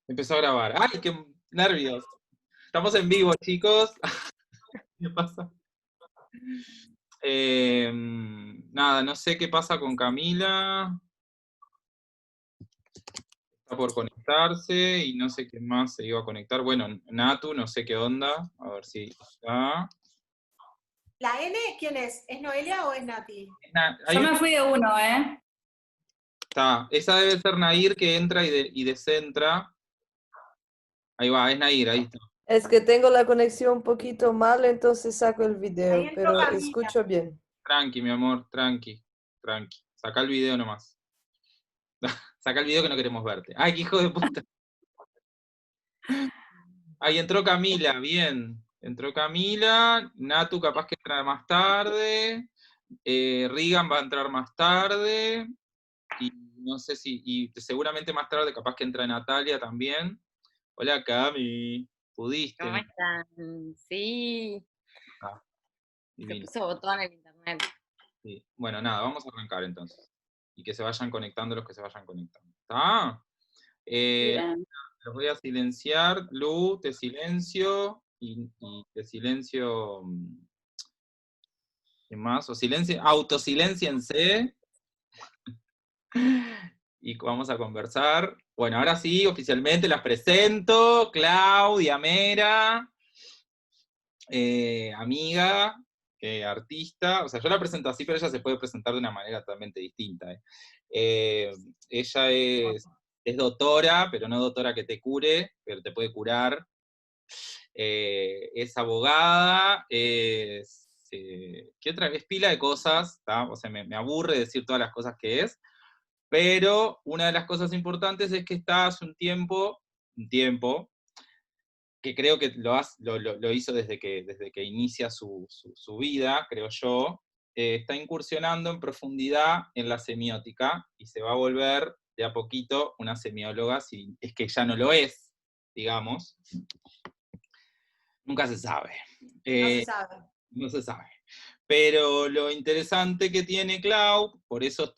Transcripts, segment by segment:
Empezó a grabar. ¡Ay, qué nervios! Estamos en vivo, chicos. ¿Qué pasa? Nada, no sé qué pasa con Camila. Está por conectarse y no sé quién más se iba a conectar. Bueno, Natu, no sé qué onda. A ver si está. ¿La N quién es? ¿Es Noelia o es Nati? Hay Yo me fui de uno, ¿eh? Está. Esa debe ser Nair que entra y descentra. Ahí va, es Nair, ahí está. Es que tengo la conexión un poquito mal, entonces saco el Ahí video, entró pero Camila. escucho bien. Tranqui, mi amor, tranqui. Saca el video nomás. Saca el video que no queremos verte. ¡Ay, qué hijo de puta! Ahí entró Camila, bien. Entró Camila, Natu capaz que entra más tarde, Regan va a entrar más tarde, y no sé si, y seguramente más tarde capaz que entra Natalia también. Hola Cami, ¿pudiste? ¿Cómo están? Sí, Ah, se divino. puso botón en internet. Sí. Bueno, nada, vamos a arrancar entonces. Y que se vayan conectando los que se vayan conectando. ¿Está? Bien. Los voy a silenciar. Lu, te silencio. Y te silencio. ¿Qué más? O silencio, autosilénciense. Y vamos a conversar. Bueno, ahora sí, oficialmente las presento. Claudia Mera, amiga, artista. O sea, yo la presento así, pero ella se puede presentar de una manera totalmente distinta. Ella es doctora, pero no doctora que te cure, pero te puede curar. Es abogada, ¿qué otra? Es pila de cosas, ¿tá? O sea, me aburre decir todas las cosas que es, pero una de las cosas importantes es que está hace un tiempo, que creo que lo hizo desde que inicia su vida, creo yo, está incursionando en profundidad en la semiótica y se va a volver de a poquito una semióloga, si es que ya no lo es, digamos. Nunca se sabe. No se sabe. No se sabe. Pero lo interesante que tiene Clau, por eso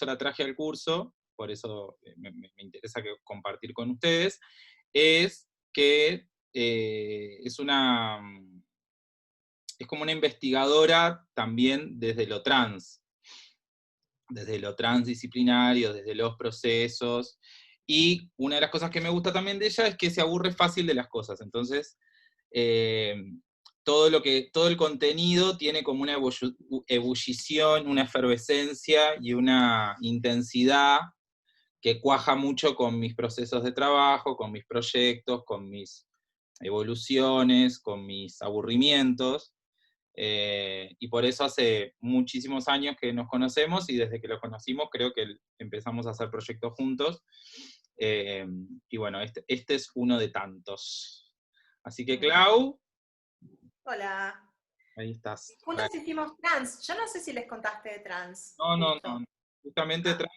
la traje al curso, por eso me interesa compartir con ustedes, es que es como una investigadora también desde lo transdisciplinario, desde los procesos, y una de las cosas que me gusta también de ella es que se aburre fácil de las cosas, entonces todo el contenido tiene como una ebullición, una efervescencia y una intensidad que cuaja mucho con mis procesos de trabajo, con mis proyectos, con mis evoluciones, con mis aburrimientos, y por eso hace muchísimos años que nos conocemos, y desde que lo conocimos creo que empezamos a hacer proyectos juntos, y bueno, este es uno de tantos. Así que Clau, Hola. ahí estás. Juntos hicimos trans. Yo no sé si les contaste de trans. No. Justamente trans.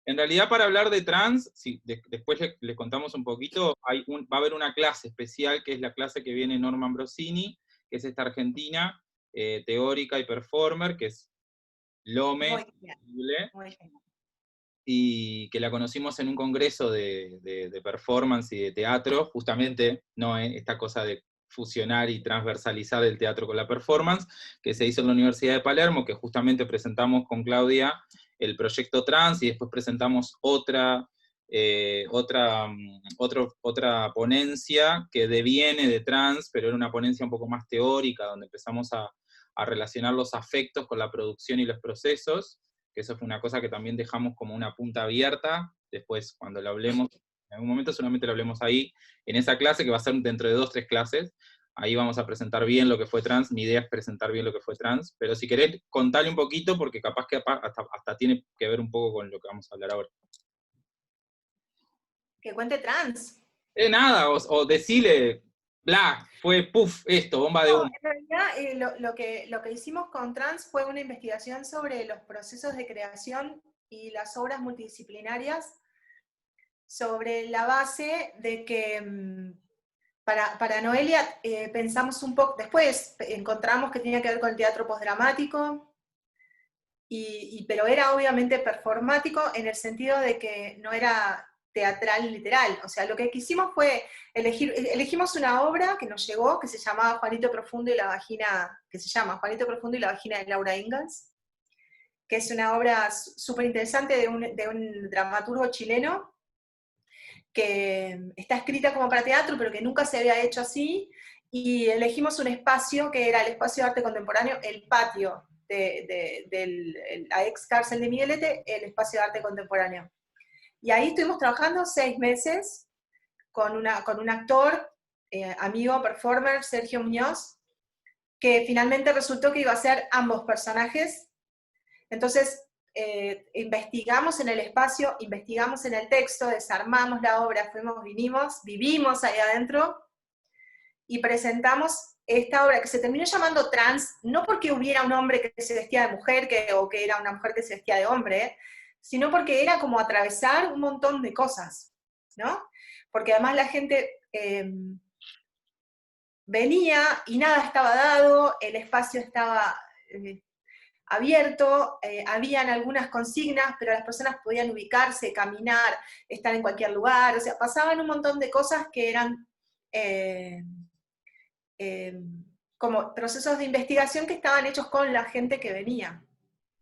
En realidad, para hablar de trans, sí, después les contamos un poquito, va a haber una clase especial, que es la clase que viene Norma Ambrosini, que es esta argentina, teórica y performer, que es Lome, Muy bien. y que la conocimos en un congreso de performance y de teatro, justamente, ¿no? Esta cosa de fusionar y transversalizar el teatro con la performance, que se hizo en la Universidad de Palermo, que justamente presentamos con Claudia el proyecto trans, y después presentamos otra ponencia que deviene de trans, pero era una ponencia un poco más teórica, donde empezamos a relacionar los afectos con la producción y los procesos, que eso fue una cosa que también dejamos como una punta abierta, después cuando lo hablemos, en algún momento solamente lo hablemos ahí, en esa clase, que va a ser dentro de 2 o 3 clases, ahí vamos a presentar bien lo que fue trans, mi idea es presentar bien lo que fue trans, pero si querés contarle un poquito, porque capaz que hasta tiene que ver un poco con lo que vamos a hablar ahora. Que cuente trans. Nada, o decile, bla, fue puff, esto, bomba de humo. En realidad, lo que hicimos con trans fue una investigación sobre los procesos de creación y las obras multidisciplinarias, sobre la base de que para Noelia pensamos un poco, después encontramos que tenía que ver con el teatro postdramático, pero era obviamente performático en el sentido de que no era teatral literal. O sea, lo que quisimos fue elegimos una obra que nos llegó, que se llamaba Juanito Profundo y la vagina, que se llama Juanito Profundo y la vagina de Laura Ingalls, que es una obra súper interesante de un dramaturgo chileno, que está escrita como para teatro, pero que nunca se había hecho así, y elegimos un espacio que era el espacio de arte contemporáneo, el patio de la ex cárcel de Miguelete, el espacio de arte contemporáneo. Y ahí estuvimos trabajando 6 meses con un actor, amigo, performer, Sergio Muñoz, que finalmente resultó que iba a ser ambos personajes. Entonces, investigamos en el espacio, investigamos en el texto, desarmamos la obra, vivimos ahí adentro, y presentamos esta obra que se terminó llamando Trans, no porque hubiera un hombre que se vestía de mujer, o que era una mujer que se vestía de hombre, sino porque era como atravesar un montón de cosas, ¿no? Porque además la gente venía y nada estaba dado, el espacio estaba abierto, habían algunas consignas, pero las personas podían ubicarse, caminar, estar en cualquier lugar, o sea, pasaban un montón de cosas que eran como procesos de investigación que estaban hechos con la gente que venía.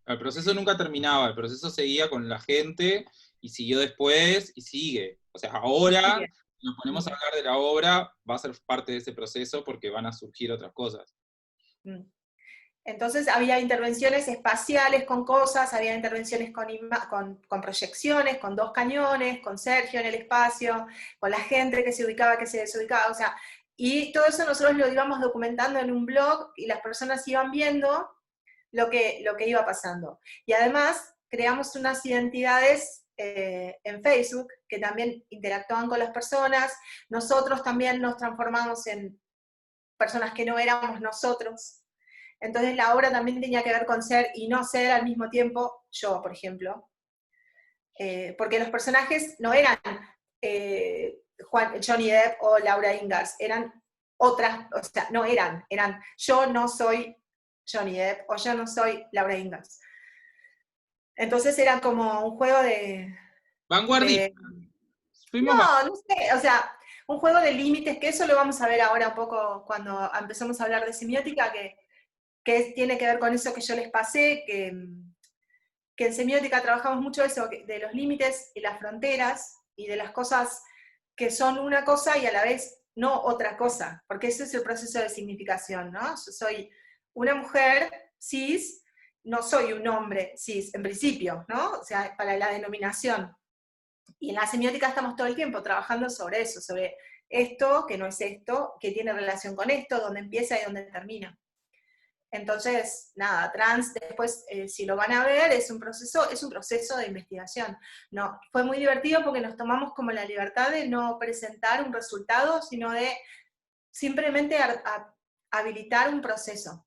El proceso nunca terminaba, el proceso seguía con la gente, y siguió después, y sigue. O sea, ahora Sigue. nos ponemos a hablar de la obra, va a ser parte de ese proceso porque van a surgir otras cosas. Entonces había intervenciones espaciales con cosas, había intervenciones con proyecciones, con 2 cañones, con Sergio en el espacio, con la gente que se ubicaba, que se desubicaba, o sea, y todo eso nosotros lo íbamos documentando en un blog, y las personas iban viendo lo que iba pasando. Y además creamos unas identidades en Facebook que también interactuaban con las personas, nosotros también nos transformamos en personas que no éramos nosotros. Entonces la obra también tenía que ver con ser y no ser al mismo tiempo yo, por ejemplo. Porque los personajes no eran Johnny Depp o Laura Ingalls, eran otras, o sea, no eran yo no soy Johnny Depp o yo no soy Laura Ingalls. Entonces era como un juego de... Vanguardista. No sé, o sea, un juego de límites, que eso lo vamos a ver ahora un poco cuando empezamos a hablar de semiótica, que tiene que ver con eso que yo les pasé, que en semiótica trabajamos mucho eso, de los límites y las fronteras, y de las cosas que son una cosa y a la vez no otra cosa, porque ese es el proceso de significación, ¿no? Yo soy una mujer cis, no soy un hombre cis, en principio, ¿no? O sea, para la denominación. Y en la semiótica estamos todo el tiempo trabajando sobre eso, sobre esto, que no es esto, que tiene relación con esto, dónde empieza y dónde termina. Entonces, nada, Trans después, si lo van a ver, es un proceso de investigación. No, fue muy divertido porque nos tomamos como la libertad de no presentar un resultado, sino de simplemente habilitar un proceso.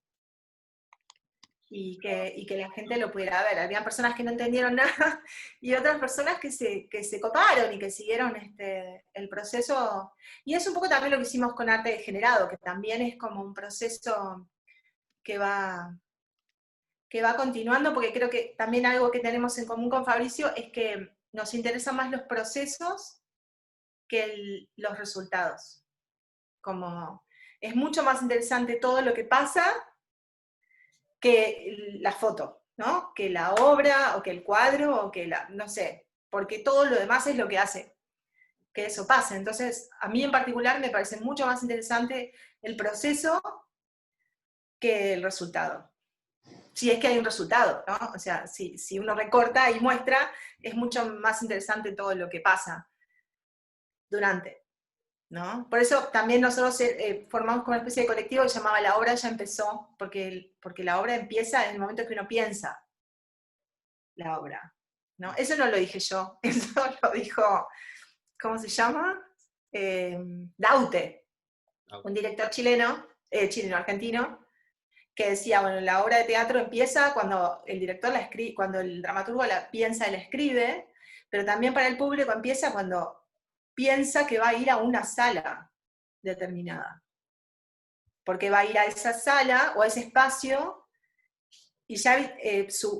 Y que la gente lo pudiera ver. Había personas que no entendieron nada, y otras personas que se coparon y que siguieron el proceso. Y es un poco también lo que hicimos con Arte Degenerado, que también es como un proceso que va continuando, porque creo que también algo que tenemos en común con Fabricio es que nos interesan más los procesos que los resultados. Como es mucho más interesante todo lo que pasa que la foto, ¿no? Que la obra, o que el cuadro, o que no sé, porque todo lo demás es lo que hace que eso pase. Entonces, a mí en particular me parece mucho más interesante el proceso que el resultado. Si es que hay un resultado, ¿no? O sea, si uno recorta y muestra, es mucho más interesante todo lo que pasa durante, ¿no? Por eso también nosotros formamos como una especie de colectivo que se llamaba La Obra Ya Empezó, porque la obra empieza en el momento que uno piensa la obra, ¿no? Eso no lo dije yo, eso lo dijo, ¿cómo se llama? Daute, un director chileno-argentino, que decía, bueno, la obra de teatro empieza cuando el director la escribe, cuando el dramaturgo la piensa y la escribe, pero también para el público empieza cuando piensa que va a ir a una sala determinada. Porque va a ir a esa sala o a ese espacio y ya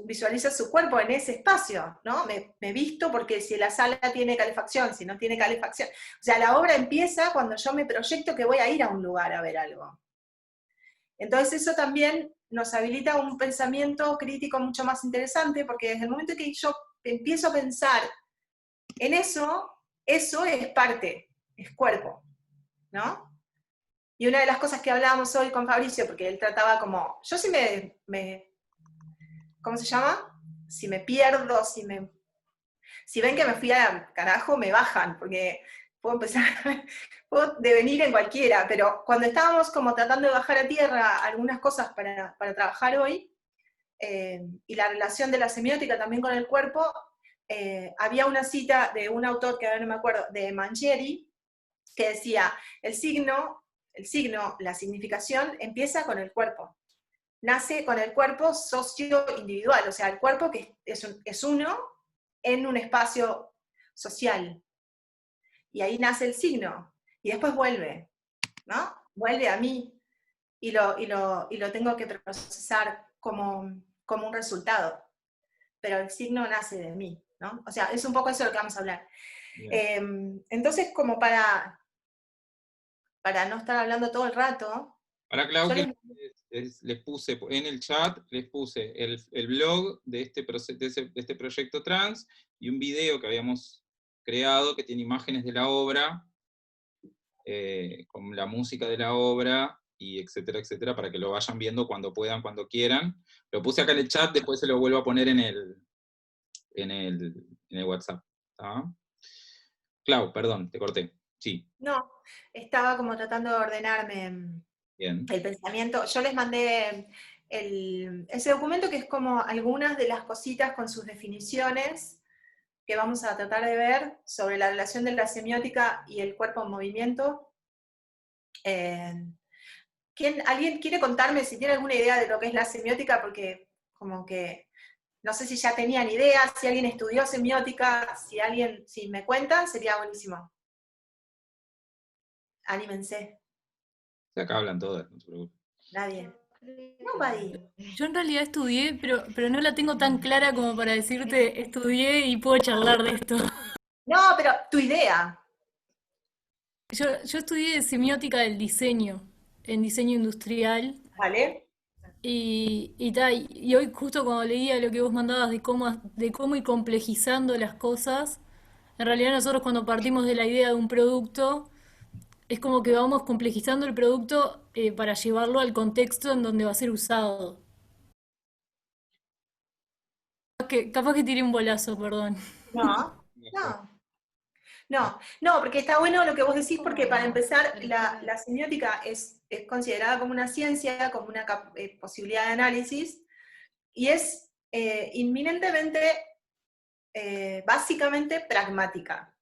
visualiza su cuerpo en ese espacio, ¿no? Me visto porque si la sala tiene calefacción, si no tiene calefacción. O sea, la obra empieza cuando yo me proyecto que voy a ir a un lugar a ver algo. Entonces eso también nos habilita un pensamiento crítico mucho más interesante, porque desde el momento que yo empiezo a pensar en eso, eso es parte, es cuerpo, ¿no? Y una de las cosas que hablábamos hoy con Fabricio, porque él trataba como, yo si ¿cómo se llama? Si me pierdo, si ven que me fui al carajo, me bajan, porque puedo empezar, puedo devenir en cualquiera, pero cuando estábamos como tratando de bajar a tierra algunas cosas para trabajar hoy, y la relación de la semiótica también con el cuerpo, había una cita de un autor que ahora no me acuerdo, de Mangieri, que decía, el signo, la significación empieza con el cuerpo. Nace con el cuerpo socio-individual, o sea, el cuerpo que es uno en un espacio social. Y ahí nace el signo, y después vuelve, ¿no? Vuelve a mí, y lo tengo que procesar como un resultado. Pero el signo nace de mí, ¿no? O sea, es un poco eso de lo que vamos a hablar. Entonces, como para no estar hablando todo el rato, Para Claudia, les puse en el chat, les puse el blog de este proyecto trans, y un video que habíamos creado que tiene imágenes de la obra, con la música de la obra, y etcétera, etcétera, para que lo vayan viendo cuando puedan, cuando quieran. Lo puse acá en el chat, después se lo vuelvo a poner en el WhatsApp. ¿Tá? Clau, perdón, te corté. Sí. No, estaba como tratando de ordenarme Bien. el pensamiento. Yo les mandé ese documento que es como algunas de las cositas con sus definiciones que vamos a tratar de ver sobre la relación de la semiótica y el cuerpo en movimiento. ¿Alguien quiere contarme si tiene alguna idea de lo que es la semiótica? Porque como que no sé si ya tenían idea, si alguien estudió semiótica, si me cuentan, sería buenísimo. Anímense. Acá hablan todas, no se preocupen. Nadie. Nobody. Yo en realidad estudié, pero no la tengo tan clara como para decirte estudié y puedo charlar de esto. No, pero tu idea. Yo estudié semiótica del diseño, en diseño industrial, ¿Vale? y hoy justo cuando leía lo que vos mandabas de cómo ir complejizando las cosas, en realidad nosotros cuando partimos de la idea de un producto, es como que vamos complejizando el producto para llevarlo al contexto en donde va a ser usado. Capaz que tiré un bolazo, perdón. No, porque está bueno lo que vos decís, porque para empezar, la semiótica es considerada como una ciencia, como una posibilidad de análisis, y es inminentemente, básicamente pragmática.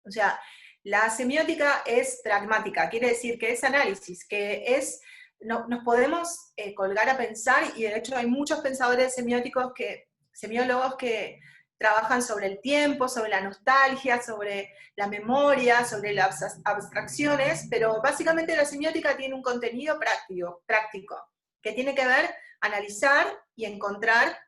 O sea, la semiótica es pragmática, quiere decir que es análisis, que es, nos podemos colgar a pensar, y de hecho hay muchos pensadores semiólogos que trabajan sobre el tiempo, sobre la nostalgia, sobre la memoria, sobre las abstracciones, pero básicamente la semiótica tiene un contenido práctico que tiene que ver, analizar y encontrar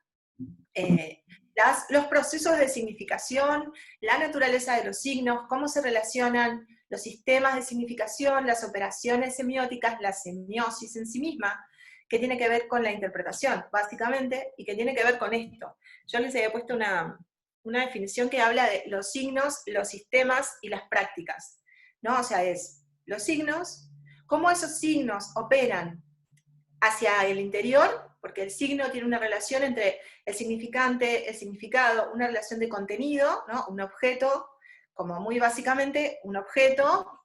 los procesos de significación, la naturaleza de los signos, cómo se relacionan los sistemas de significación, las operaciones semióticas, la semiosis en sí misma, que tiene que ver con la interpretación, básicamente, y que tiene que ver con esto. Yo les había puesto una definición que habla de los signos, los sistemas y las prácticas, ¿no? O sea, es los signos, cómo esos signos operan hacia el interior, porque el signo tiene una relación entre el significante, el significado, una relación de contenido, ¿no? Un objeto, como muy básicamente, un objeto,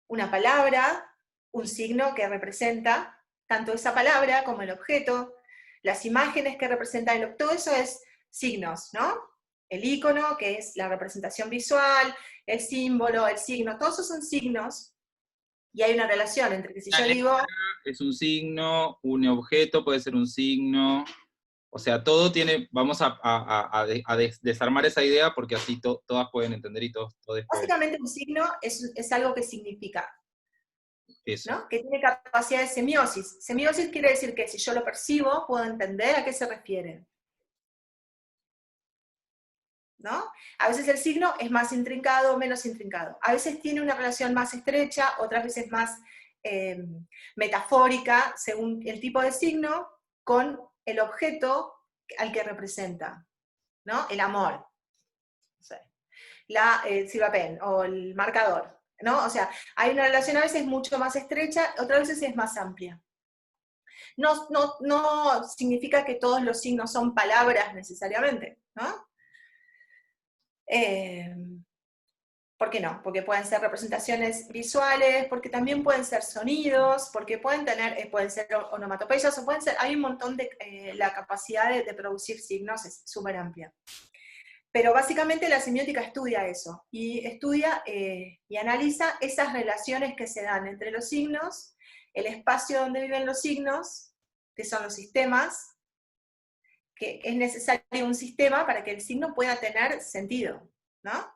una palabra, un signo que representa tanto esa palabra como el objeto, las imágenes que representan todo eso es signos, ¿no? El icono, que es la representación visual, el símbolo, el signo, todos esos son signos, y hay una relación entre que si yo digo... Es un signo, un objeto puede ser un signo, o sea, todo tiene, vamos a desarmar esa idea porque así todas pueden entender y todos pueden. Básicamente un signo es algo que significa. Eso. ¿no? Que tiene capacidad de semiosis. Semiosis quiere decir que si yo lo percibo, puedo entender a qué se refiere. ¿No? A veces el signo es más intrincado o menos intrincado. A veces tiene una relación más estrecha, otras veces más metafórica, según el tipo de signo, con el objeto al que representa, ¿no? El amor, no sé, la silvapen o el marcador, ¿no? O sea, hay una relación a veces mucho más estrecha, otras veces es más amplia. No significa que todos los signos son palabras necesariamente, ¿no? ¿Por qué no? Porque pueden ser representaciones visuales, porque también pueden ser sonidos, porque pueden ser onomatopeyas, o pueden ser, hay un montón de, la capacidad de producir signos es súper amplia. Pero básicamente la semiótica estudia eso, y estudia y analiza esas relaciones que se dan entre los signos, el espacio donde viven los signos, que son los sistemas, que es necesario un sistema para que el signo pueda tener sentido, ¿no?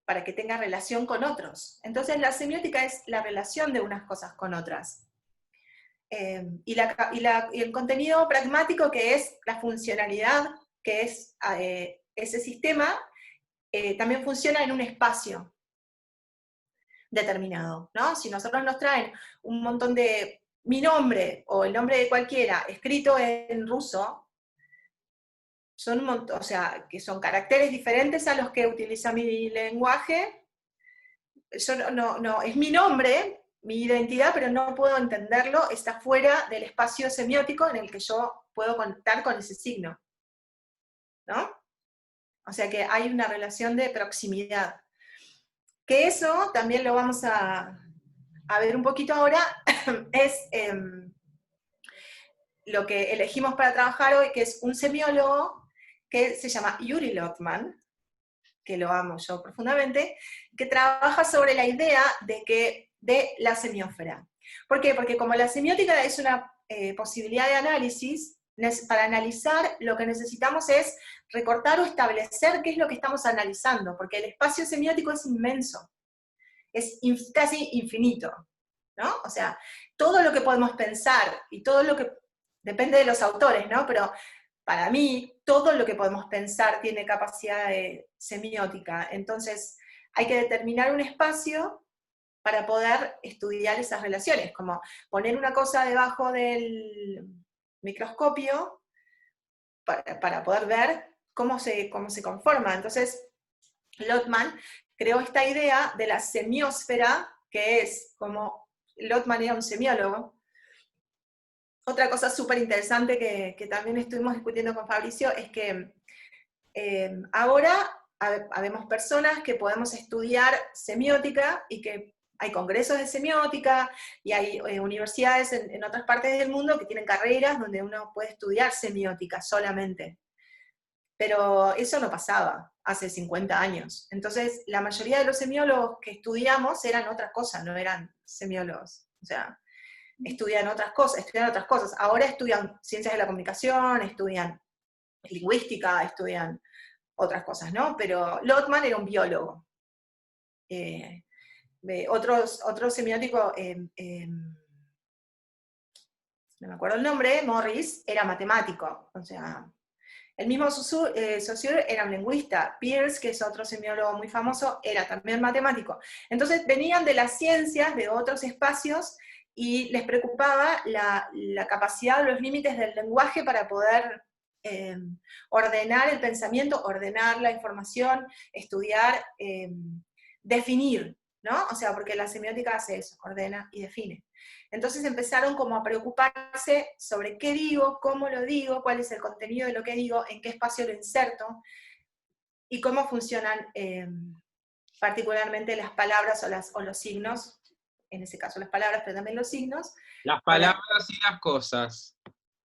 Para que tenga relación con otros. Entonces la semiótica es la relación de unas cosas con otras. Y el contenido pragmático, que es la funcionalidad, que es ese sistema, también funciona en un espacio determinado, ¿no? Si nosotros nos traen un montón de mi nombre, o el nombre de cualquiera, escrito en ruso, son un montón, o sea, que son caracteres diferentes a los que utiliza mi lenguaje. Yo es mi nombre, mi identidad, pero no puedo entenderlo, está fuera del espacio semiótico en el que yo puedo contar con ese signo, ¿no? O sea que hay una relación de proximidad. Que eso también lo vamos a ver un poquito ahora, es lo que elegimos para trabajar hoy, que es un semiólogo que se llama Yuri Lotman, que lo amo yo profundamente, que trabaja sobre la idea de la semiósfera. ¿Por qué? Porque como la semiótica es una posibilidad de análisis, para analizar lo que necesitamos es recortar o establecer qué es lo que estamos analizando, porque el espacio semiótico es inmenso, es casi infinito, ¿no? O sea, todo lo que podemos pensar y todo lo que, depende de los autores, ¿no? Pero para mí, todo lo que podemos pensar tiene capacidad de semiótica. Entonces, hay que determinar un espacio para poder estudiar esas relaciones, como poner una cosa debajo del microscopio para poder ver cómo se conforma. Entonces, Lotman creó esta idea de la semiósfera, que es como Lotman era un semiólogo. Otra cosa súper interesante que también estuvimos discutiendo con Fabricio es que ahora habemos personas que podemos estudiar semiótica y que hay congresos de semiótica y hay universidades en otras partes del mundo que tienen carreras donde uno puede estudiar semiótica solamente. Pero eso no pasaba hace 50 años. Entonces, la mayoría de los semiólogos que estudiamos eran otras cosas, no eran semiólogos. O sea, estudian otras cosas. Ahora estudian ciencias de la comunicación, estudian lingüística, estudian otras cosas, ¿no? Pero Lotman era un biólogo. Otro semiótico, no me acuerdo el nombre, Morris, era matemático. O sea, el mismo Saussure era un lingüista. Peirce, que es otro semiólogo muy famoso, era también matemático. Entonces venían de las ciencias, de otros espacios, y les preocupaba la capacidad, los límites del lenguaje para poder ordenar el pensamiento, ordenar la información, estudiar, definir, ¿no? O sea, porque la semiótica hace eso, ordena y define. Entonces empezaron como a preocuparse sobre qué digo, cómo lo digo, cuál es el contenido de lo que digo, en qué espacio lo inserto, y cómo funcionan particularmente las palabras o los signos, en ese caso las palabras, pero también los signos. Las palabras y las cosas.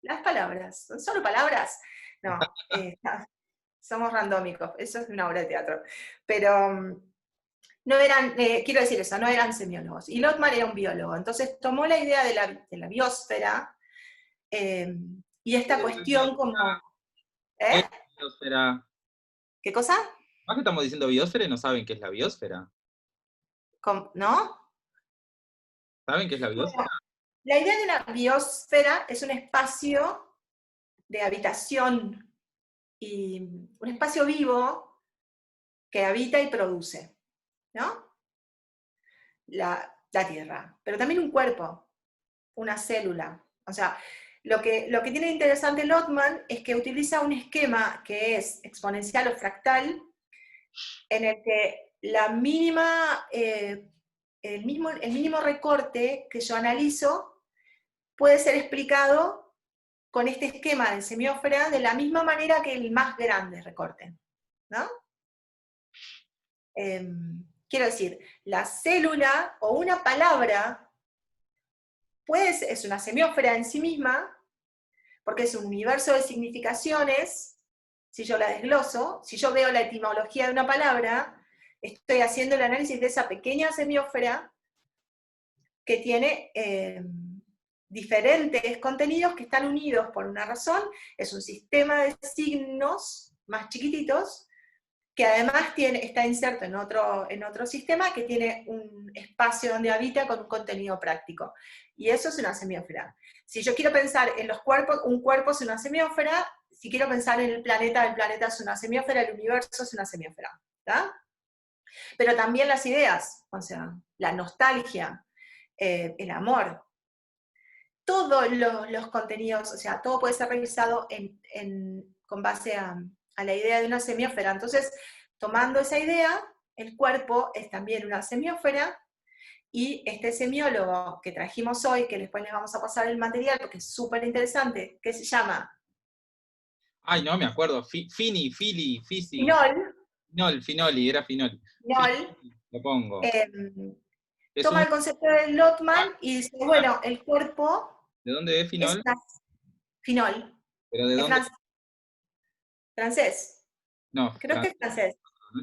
Las palabras, ¿son solo palabras? No, somos randómicos, eso es una obra de teatro. Pero no eran, quiero decir eso, no eran semiólogos. Y Lotman era un biólogo, entonces tomó la idea de la biosfera y esta cuestión como... ¿Eh? Biosfera. ¿Qué cosa? Más que estamos diciendo biosfera y no saben qué es la biosfera. ¿No? ¿Saben qué es la biosfera? Bueno, la idea de una biosfera es un espacio de habitación y un espacio vivo que habita y produce, ¿no? La Tierra, pero también un cuerpo, una célula. O sea, lo que tiene interesante Lotman es que utiliza un esquema que es exponencial o fractal, en el que la mínima, el mínimo recorte que yo analizo puede ser explicado con este esquema de semiósfera de la misma manera que el más grande recorte, ¿no? Quiero decir, la célula o una palabra es una semiósfera en sí misma, porque es un universo de significaciones. Si yo la desgloso, si yo veo la etimología de una palabra, estoy haciendo el análisis de esa pequeña semiósfera que tiene diferentes contenidos que están unidos por una razón. Es un sistema de signos más chiquititos, que además está inserto en otro sistema que tiene un espacio donde habita con un contenido práctico. Y eso es una semiósfera. Si yo quiero pensar en los cuerpos, un cuerpo es una semiósfera. Si quiero pensar en el planeta es una semiósfera, el universo es una semiósfera, ¿tá? Pero también las ideas, o sea, la nostalgia, el amor, todos los contenidos, o sea, todo puede ser revisado con base a la idea de una semiósfera. Entonces, tomando esa idea, el cuerpo es también una semiósfera, y este semiólogo que trajimos hoy, que después les vamos a pasar el material porque es súper interesante, que se llama Ay, no me acuerdo. Fini, Fili, Fisi. Finol, Finoli, era Finoli. Finol, Lo pongo. Es toma un... el concepto de Lotman y dice, bueno, el cuerpo ¿De dónde es es Finol? Finol, ¿Pero de es dónde? francés, No, creo que es francés.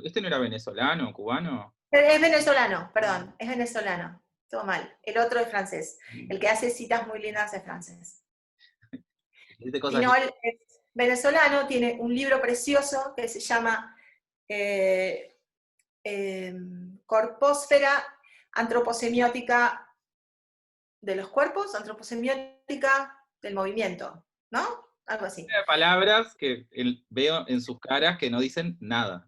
¿este no era venezolano, cubano? Es venezolano, perdón, es venezolano, todo mal. El otro es francés, el que hace citas muy lindas es francés. Dice cosas Finol es venezolano, tiene un libro precioso que se llama Corpósfera Antroposemiótica de los cuerpos, Antroposemiótica del movimiento, ¿no? Algo así. palabras que veo en sus caras que no dicen nada.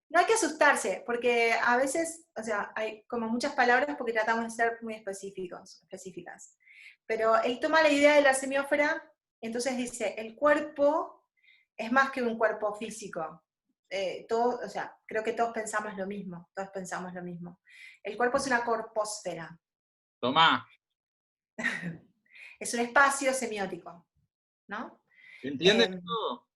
No hay que asustarse, porque a veces, o sea, hay como muchas palabras porque tratamos de ser muy específicas. Pero él toma la idea de la semiósfera, entonces dice, el cuerpo es más que un cuerpo físico. O sea, creo que todos pensamos lo mismo, El cuerpo es una corpósfera. Tomá. Es un espacio semiótico, ¿no? ¿Entienden todo?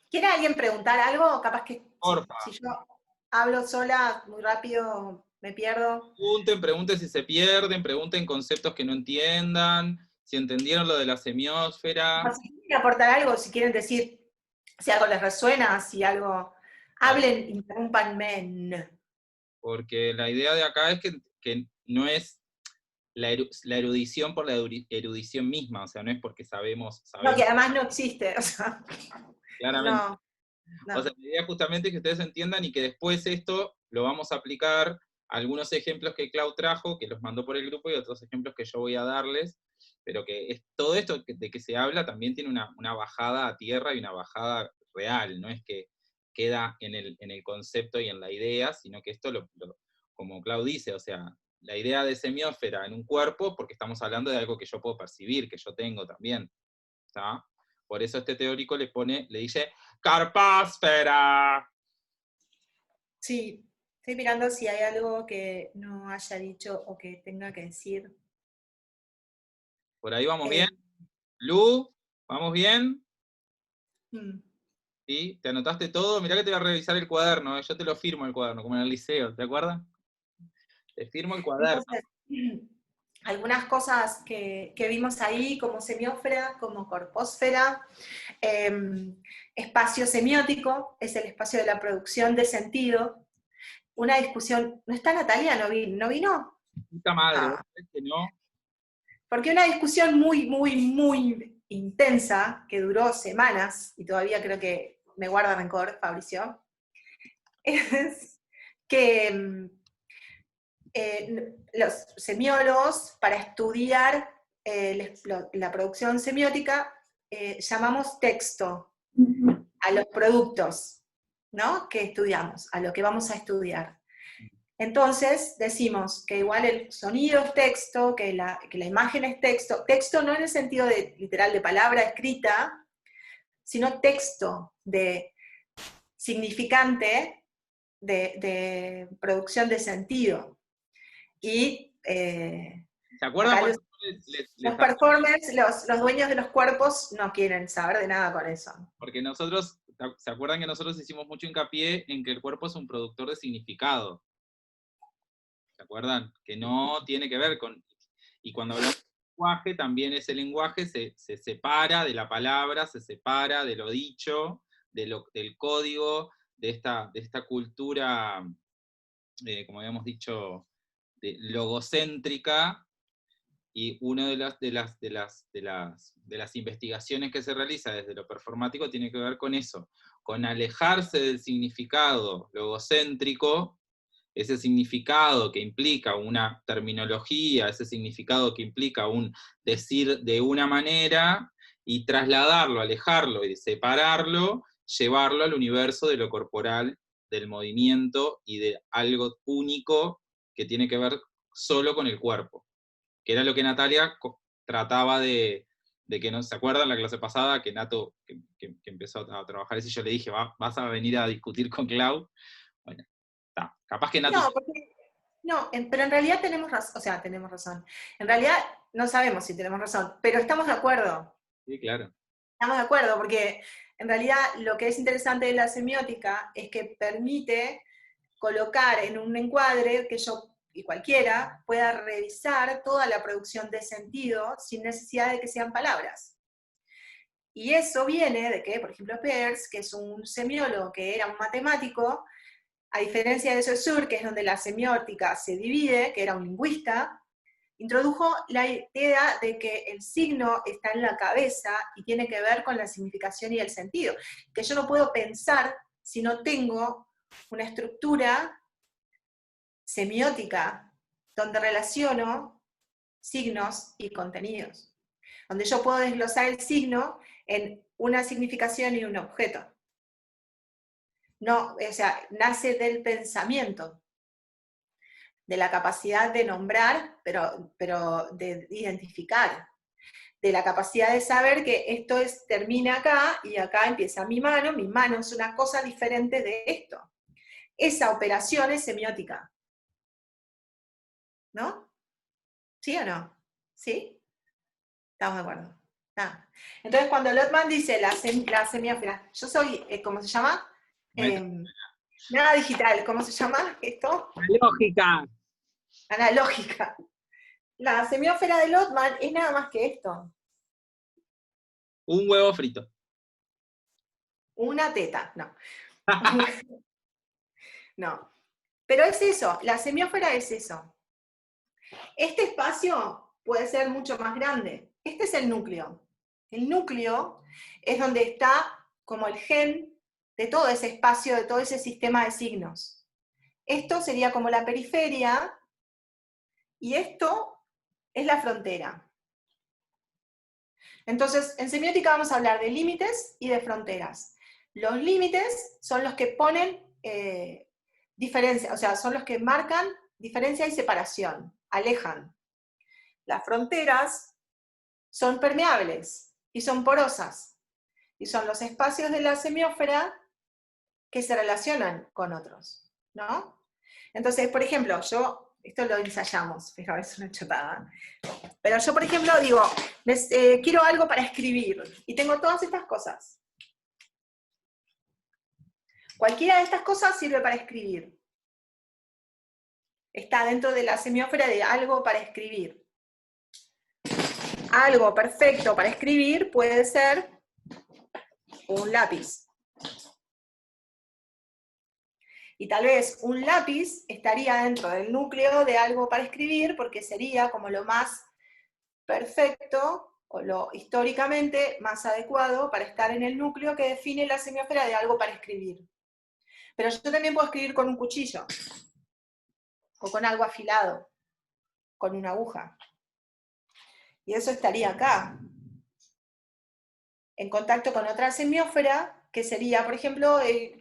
¿Quiere alguien preguntar algo? Capaz que Porfa. si yo hablo sola muy rápido me pierdo. Pregunten si se pierden, pregunten conceptos que no entiendan, si entendieron lo de la semiósfera. Si quieren aportar algo, si quieren decir si algo les resuena, si algo... Hablen, interrúmpanme. Porque la idea de acá es que no es la erudición por la erudición misma, o sea, no es porque sabemos. No, que además no existe, o sea, Claramente. No. O sea, la idea justamente es que ustedes entiendan y que después esto lo vamos a aplicar a algunos ejemplos que Clau trajo, que los mandó por el grupo, y otros ejemplos que yo voy a darles, pero que todo esto de que se habla también tiene una bajada a tierra y una bajada real, no es que queda en el concepto y en la idea, sino que esto, como Clau dice, o sea, la idea de semiósfera en un cuerpo, porque estamos hablando de algo que yo puedo percibir, que yo tengo también, ¿está? Por eso este teórico le dice carpósfera. Sí, estoy mirando si hay algo que no haya dicho o que tenga que decir. Por ahí vamos bien. Lu, ¿vamos bien? ¿Sí? ¿Te anotaste todo? Mirá que te voy a revisar el cuaderno, yo te lo firmo el cuaderno, como en el liceo, ¿te acuerdas? Te firmo el cuaderno. Entonces, algunas cosas que vimos ahí, como semiósfera, como corpósfera. Espacio semiótico es el espacio de la producción de sentido. Una discusión, ¿no está Natalia? ¿No vino? Puta madre, ¿vos crees que no? Porque una discusión muy, muy, muy intensa, que duró semanas, y todavía creo que me guarda rencor, Fabricio, es que los semiólogos, para estudiar la producción semiótica, llamamos texto a los productos, ¿no?, que estudiamos, a lo que vamos a estudiar. Entonces decimos que igual el sonido es texto, que la imagen es texto, texto no en el sentido literal de palabra escrita, sino texto de significante, de producción de sentido. Y ¿Se acuerdan acá cuando los performers, los dueños de los cuerpos, no quieren saber de nada con eso. Porque nosotros, ¿se acuerdan que nosotros hicimos mucho hincapié en que el cuerpo es un productor de significado? ¿Se acuerdan? Que no tiene que ver con... Y cuando hablamos de lenguaje, también ese lenguaje se separa de la palabra, se separa de lo dicho, del código, de esta cultura, como habíamos dicho, logocéntrica, y una de las investigaciones que se realiza desde lo performático tiene que ver con eso, con alejarse del significado logocéntrico, ese significado que implica una terminología, ese significado que implica un decir de una manera, y trasladarlo, alejarlo y separarlo, llevarlo al universo de lo corporal, del movimiento y de algo único que tiene que ver solo con el cuerpo. Que era lo que Natalia trataba de que no se acuerdan la clase pasada, que Nato, que empezó a trabajar eso, y yo le dije, vas a venir a discutir con Clau. Bueno, está. Capaz que Nato... Pero en realidad tenemos razón, o sea, tenemos razón. En realidad no sabemos si tenemos razón, pero estamos de acuerdo. Sí, claro. Estamos de acuerdo, porque en realidad lo que es interesante de la semiótica es que permite colocar en un encuadre que yo y cualquiera pueda revisar toda la producción de sentido sin necesidad de que sean palabras. Y eso viene de que, por ejemplo, Peirce, que es un semiólogo que era un matemático, a diferencia de Saussure, que es donde la semiótica se divide, que era un lingüista, introdujo la idea de que el signo está en la cabeza y tiene que ver con la significación y el sentido. Que yo no puedo pensar si no tengo una estructura semiótica donde relaciono signos y contenidos. Donde yo puedo desglosar el signo en una significación y un objeto. No, o sea, nace del pensamiento, de la capacidad de nombrar, pero de identificar, de la capacidad de saber que esto termina acá y acá empieza mi mano es una cosa diferente de esto. Esa operación es semiótica. ¿No? ¿Sí o no? ¿Sí? ¿Estamos de acuerdo? Ah. Entonces cuando Lotman dice la semiófera, yo soy, ¿cómo se llama? Nada digital, ¿cómo se llama esto? Lógica. Analógica. La semiófera de Lotman es nada más que esto. Un huevo frito. Una teta, no. No. Pero es eso, la semiófera es eso. Este espacio puede ser mucho más grande. Este es el núcleo. El núcleo es donde está como el gen de todo ese espacio, de todo ese sistema de signos. Esto sería como la periferia, y esto es la frontera. Entonces, en semiótica vamos a hablar de límites y de fronteras. Los límites son los que ponen diferencia, o sea, son los que marcan diferencia y separación, alejan. Las fronteras son permeables y son porosas, y son los espacios de la semiósfera que se relacionan con otros, ¿no? Entonces, por ejemplo, esto lo ensayamos, fíjate, es una chotada, pero yo, por ejemplo, digo, quiero algo para escribir, y tengo todas estas cosas. Cualquiera de estas cosas sirve para escribir. Está dentro de la semiósfera de algo para escribir. Algo perfecto para escribir puede ser un lápiz. Y tal vez un lápiz estaría dentro del núcleo de algo para escribir, porque sería como lo más perfecto, o lo históricamente más adecuado para estar en el núcleo que define la semiósfera de algo para escribir. Pero yo también puedo escribir con un cuchillo. o con algo afilado, con una aguja. Y eso estaría acá, en contacto con otra semiósfera, que sería, por ejemplo,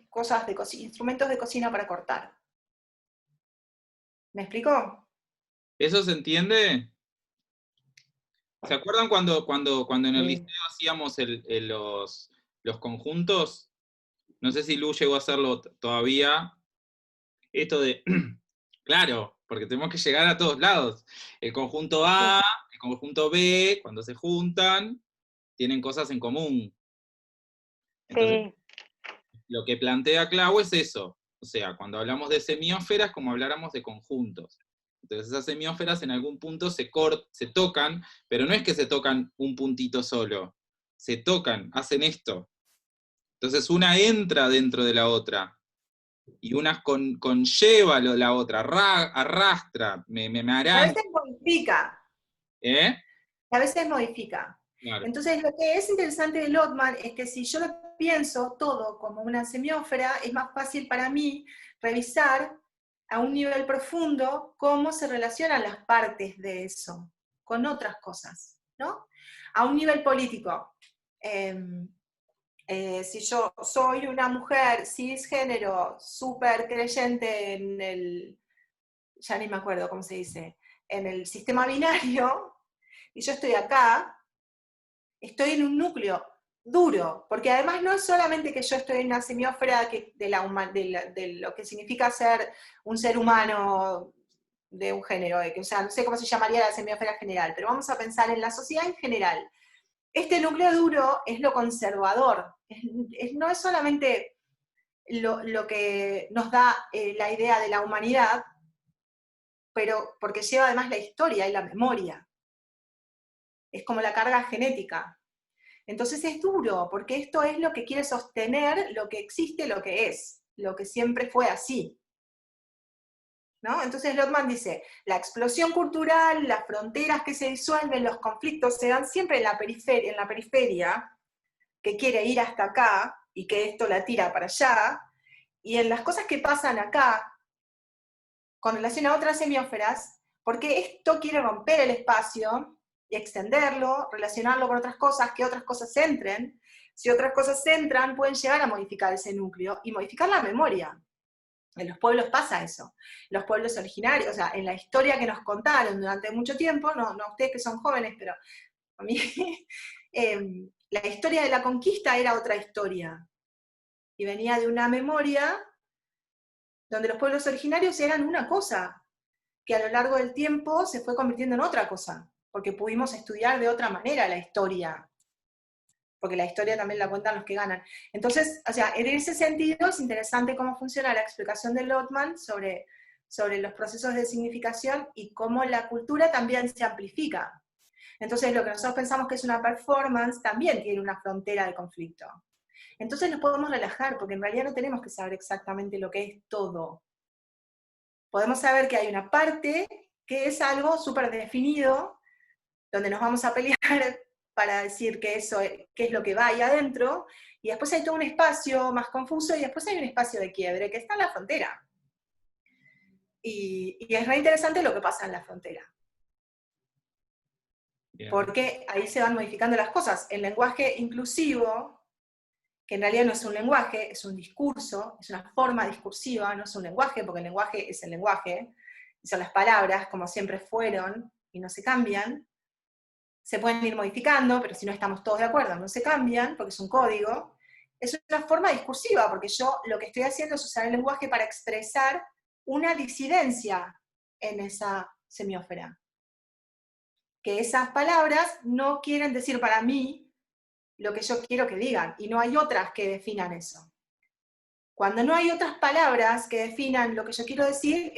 cosas de instrumentos de cocina para cortar. ¿Me explicó? ¿Eso se entiende? ¿Se acuerdan cuando en el Sí. liceo hacíamos los conjuntos? No sé si Lu llegó a hacerlo todavía. Esto de, claro, porque tenemos que llegar a todos lados. El conjunto A, el conjunto B, cuando se juntan, tienen cosas en común. Entonces, lo que plantea Clau es eso. O sea, cuando hablamos de semiósferas, como habláramos de conjuntos. Entonces esas semiósferas en algún punto se tocan, pero no es que se tocan un puntito solo. Se tocan, hacen esto. Entonces una entra dentro de la otra. Y una conlleva la otra, arrastra, me A araña. veces modifica. ¿Eh? A veces modifica. Claro. Entonces, lo que es interesante de Lotman es que si yo lo pienso todo como una semiósfera, es más fácil para mí revisar a un nivel profundo cómo se relacionan las partes de eso con otras cosas, ¿no? A un nivel político. Si yo soy una mujer cisgénero, súper creyente en el, ya ni me acuerdo cómo se dice, en el sistema binario, y yo estoy acá, estoy en un núcleo duro, porque además no es solamente que yo estoy en una semiósfera de lo que significa ser un ser humano de un género, o sea, no sé cómo se llamaría la semiósfera general, pero vamos a pensar en la sociedad en general. Este núcleo duro es lo conservador, no es solamente lo que nos da la idea de la humanidad, pero porque lleva además la historia y la memoria. Es como la carga genética. Entonces es duro, porque esto es lo que quiere sostener lo que existe, lo que es, lo que siempre fue así. ¿No? Entonces Lotman dice, la explosión cultural, las fronteras que se disuelven, los conflictos se dan siempre en la periferia, que quiere ir hasta acá, y que esto la tira para allá, y en las cosas que pasan acá, con relación a otras semiósferas, porque esto quiere romper el espacio y extenderlo, relacionarlo con otras cosas, que otras cosas entren. Si otras cosas entran, pueden llegar a modificar ese núcleo y modificar la memoria. En los pueblos pasa eso. Los pueblos originarios, o sea, en la historia que nos contaron durante mucho tiempo, no ustedes que son jóvenes, pero a mí, la historia de la conquista era otra historia. Y venía de una memoria donde los pueblos originarios eran una cosa, que a lo largo del tiempo se fue convirtiendo en otra cosa, porque pudimos estudiar de otra manera la historia, porque la historia también la cuentan los que ganan. Entonces, o sea, en ese sentido es interesante cómo funciona la explicación de Lotman sobre los procesos de significación y cómo la cultura también se amplifica. Entonces, lo que nosotros pensamos que es una performance también tiene una frontera de conflicto. Entonces nos podemos relajar, porque en realidad no tenemos que saber exactamente lo que es todo. Podemos saber que hay una parte que es algo súper definido, donde nos vamos a pelear para decir que eso qué es lo que va ahí adentro, y después hay todo un espacio más confuso, y después hay un espacio de quiebre que está en la frontera. Y es re interesante lo que pasa en la frontera. Bien. Porque ahí se van modificando las cosas. El lenguaje inclusivo, que en realidad no es un lenguaje, es un discurso, es una forma discursiva, no es un lenguaje, porque el lenguaje es el lenguaje, y son las palabras como siempre fueron, y no se cambian. Se pueden ir modificando, pero si no estamos todos de acuerdo, no se cambian, porque es un código. Es una forma discursiva, porque yo lo que estoy haciendo es usar el lenguaje para expresar una disidencia en esa semiósfera. Que esas palabras no quieren decir para mí lo que yo quiero que digan, y no hay otras que definan eso. Cuando no hay otras palabras que definan lo que yo quiero decir,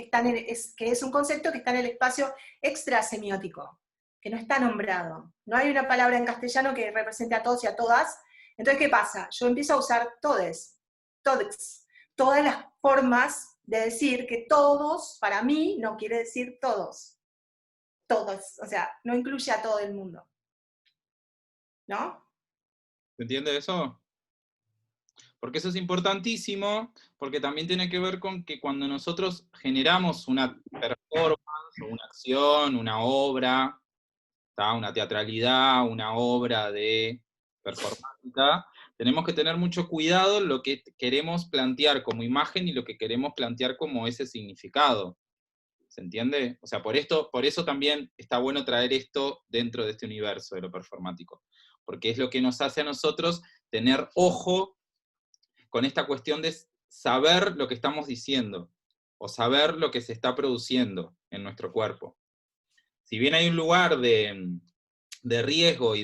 que es un concepto que está en el espacio extrasemiótico, que no está nombrado. No hay una palabra en castellano que represente a todos y a todas. Entonces, ¿qué pasa? Yo empiezo a usar todas las formas de decir que todos, para mí, no quiere decir todos. Todos, o sea, no incluye a todo el mundo. ¿No? ¿Se entiende eso? Porque eso es importantísimo, porque también tiene que ver con que cuando nosotros generamos una performance, o una acción, una obra, ¿tá? Una teatralidad, una obra de performática, tenemos que tener mucho cuidado en lo que queremos plantear como imagen y lo que queremos plantear como ese significado. ¿Se entiende? O sea, por eso también está bueno traer esto dentro de este universo de lo performático, porque es lo que nos hace a nosotros tener ojo con esta cuestión de saber lo que estamos diciendo, o saber lo que se está produciendo en nuestro cuerpo. Si bien hay un lugar de riesgo y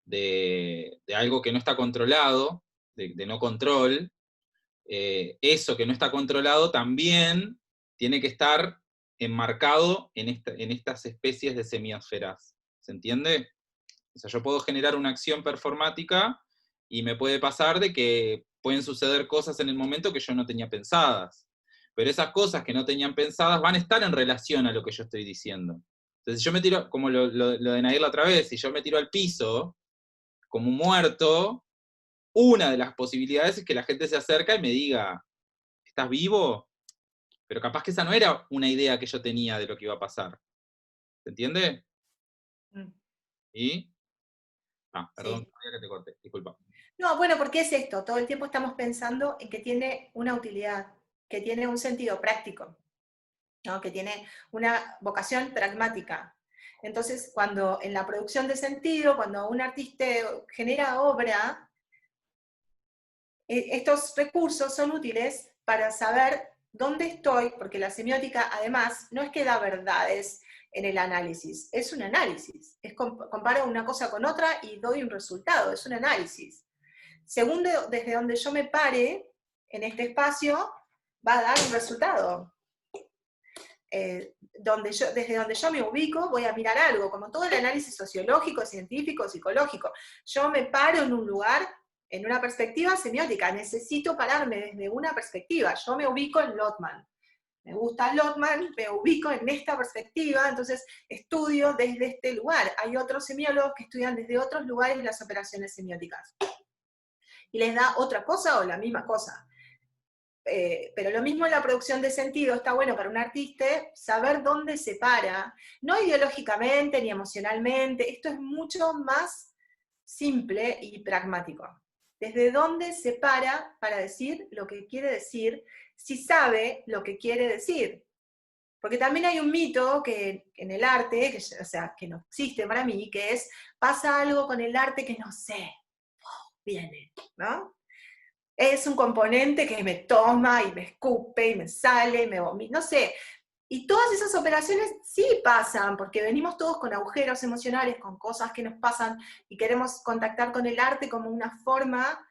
de algo que no está controlado, de no control, eso que no está controlado también tiene que estar enmarcado en estas especies de semiosferas. ¿Se entiende? O sea, yo puedo generar una acción performática y me puede pasar de que pueden suceder cosas en el momento que yo no tenía pensadas. Pero esas cosas que no tenían pensadas van a estar en relación a lo que yo estoy diciendo. Entonces, si yo me tiro, como lo de Nair la otra vez, si yo me tiro al piso como muerto, una de las posibilidades es que la gente se acerca y me diga, ¿estás vivo? Pero capaz que esa no era una idea que yo tenía de lo que iba a pasar. ¿Se entiende? ¿Y? Perdón, Sí. que te corté, disculpa. No, bueno, porque es esto, todo el tiempo estamos pensando en que tiene una utilidad, que tiene un sentido práctico, ¿no? Que tiene una vocación pragmática. Entonces, cuando en la producción de sentido, cuando un artista genera obra, estos recursos son útiles para saber dónde estoy, porque la semiótica además no es que da verdades en el análisis, es un análisis, es comparo una cosa con otra y doy un resultado, es un análisis. Según desde donde yo me pare en este espacio, va a dar un resultado. Desde donde yo me ubico, voy a mirar algo, como todo el análisis sociológico, científico, psicológico. Yo me paro en un lugar, en una perspectiva semiótica, necesito pararme desde una perspectiva. Yo me ubico en Lotman. Me gusta Lotman, me ubico en esta perspectiva, entonces estudio desde este lugar. Hay otros semiólogos que estudian desde otros lugares las operaciones semióticas. Y les da otra cosa o la misma cosa. Pero lo mismo en la producción de sentido, está bueno para un artista saber dónde se para, no ideológicamente ni emocionalmente, esto es mucho más simple y pragmático. Desde dónde se para decir lo que quiere decir, si sabe lo que quiere decir. Porque también hay un mito que en el arte, que no existe para mí, que es, pasa algo con el arte que no sé, viene, ¿no? Es un componente que me toma y me escupe y me sale y me vomita, no sé. Y todas esas operaciones sí pasan, porque venimos todos con agujeros emocionales, con cosas que nos pasan y queremos contactar con el arte como una forma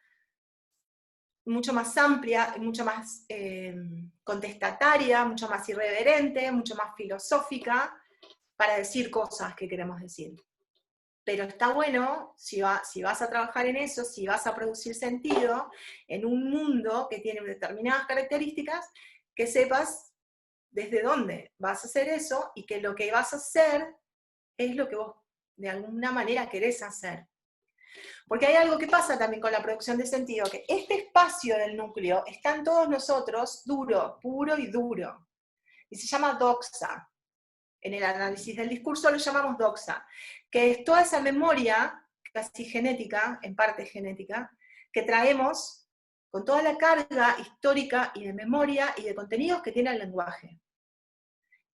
mucho más amplia, mucho más contestataria, mucho más irreverente, mucho más filosófica, para decir cosas que queremos decir. Pero está bueno, si vas a trabajar en eso, si vas a producir sentido en un mundo que tiene determinadas características, que sepas desde dónde vas a hacer eso y que lo que vas a hacer es lo que vos de alguna manera querés hacer. Porque hay algo que pasa también con la producción de sentido, que este espacio del núcleo está en todos nosotros duro, puro y duro. Y se llama doxa. En el análisis del discurso lo llamamos doxa, que es toda esa memoria, casi genética, en parte genética, que traemos con toda la carga histórica y de memoria y de contenidos que tiene el lenguaje.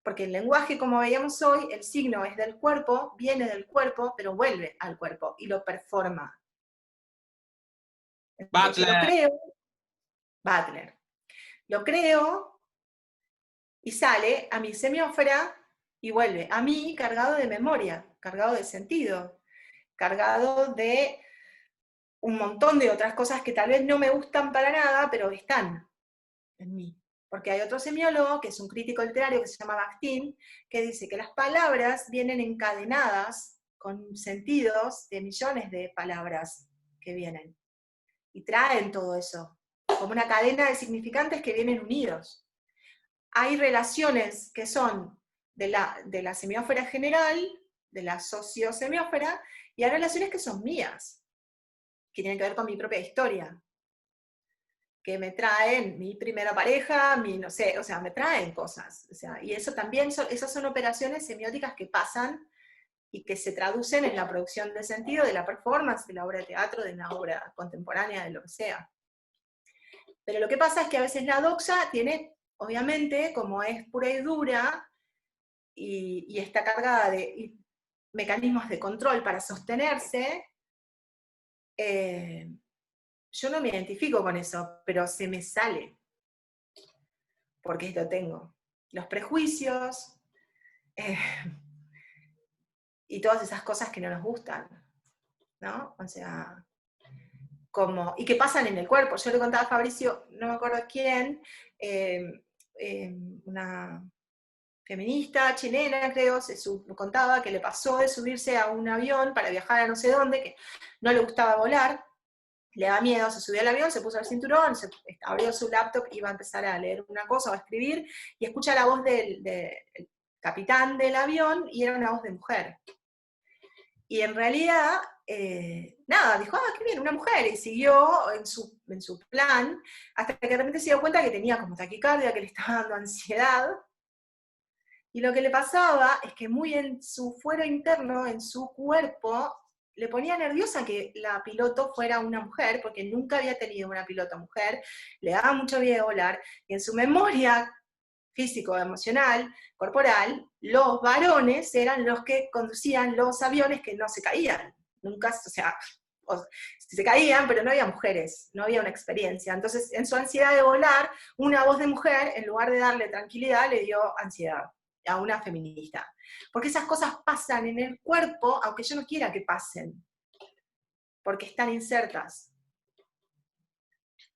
Porque el lenguaje, como veíamos hoy, el signo es del cuerpo, viene del cuerpo, pero vuelve al cuerpo y lo performa. Entonces, Butler. Lo creo y sale a mi semiósfera y vuelve a mí cargado de memoria, cargado de sentido, cargado de un montón de otras cosas que tal vez no me gustan para nada, pero están en mí. Porque hay otro semiólogo, que es un crítico literario que se llama Bakhtin, que dice que las palabras vienen encadenadas con sentidos de millones de palabras que vienen. Y traen todo eso, como una cadena de significantes que vienen unidos. Hay relaciones que son de la semiósfera general, de la sociosemiósfera, y hay relaciones que son mías, que tienen que ver con mi propia historia. que me traen mi primera pareja, no sé, o sea, me traen cosas. O sea, y eso también esas son operaciones semióticas que pasan y que se traducen en la producción de sentido de la performance, de la obra de teatro, de una obra contemporánea, de lo que sea. Pero lo que pasa es que a veces la doxa tiene, obviamente, como es pura y dura, y está cargada de mecanismos de control para sostenerse, yo no me identifico con eso, pero se me sale, porque lo tengo. Los prejuicios, y todas esas cosas que no nos gustan, ¿no? O sea, y que pasan en el cuerpo. Yo le contaba a Fabricio, no me acuerdo quién, una feminista chilena, creo, me contaba que le pasó de subirse a un avión para viajar a no sé dónde, que no le gustaba volar, le daba miedo, se subió al avión, se puso el cinturón, abrió su laptop, iba a empezar a leer una cosa o a escribir, y escucha la voz del capitán del avión, y era una voz de mujer. Y en realidad, nada, dijo, qué bien, una mujer, y siguió en su plan, hasta que de repente se dio cuenta que tenía como taquicardia, que le estaba dando ansiedad, y lo que le pasaba es que muy en su fuero interno, en su cuerpo, le ponía nerviosa que la piloto fuera una mujer, porque nunca había tenido una piloto mujer, le daba mucho miedo volar, y en su memoria físico, emocional, corporal, los varones eran los que conducían los aviones que no se caían. Nunca, o sea, se caían, pero no había mujeres, no había una experiencia. Entonces, en su ansiedad de volar, una voz de mujer, en lugar de darle tranquilidad, le dio ansiedad a una feminista. Porque esas cosas pasan en el cuerpo, aunque yo no quiera que pasen, porque están insertas,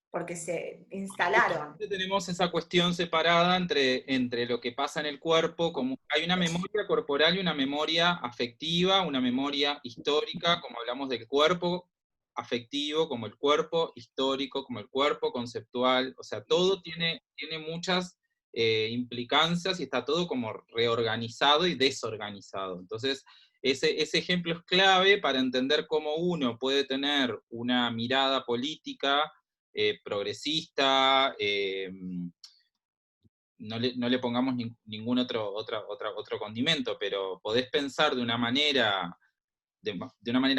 porque se instalaron. Tenemos esa cuestión separada entre lo que pasa en el cuerpo, como hay una memoria corporal y una memoria afectiva, una memoria histórica, como hablamos del cuerpo afectivo, como el cuerpo histórico, como el cuerpo conceptual, o sea, todo tiene muchas implicancias y está todo como reorganizado y desorganizado. Entonces, ese ejemplo es clave para entender cómo uno puede tener una mirada política progresista, no le pongamos ningún otro condimento, pero podés pensar de una manera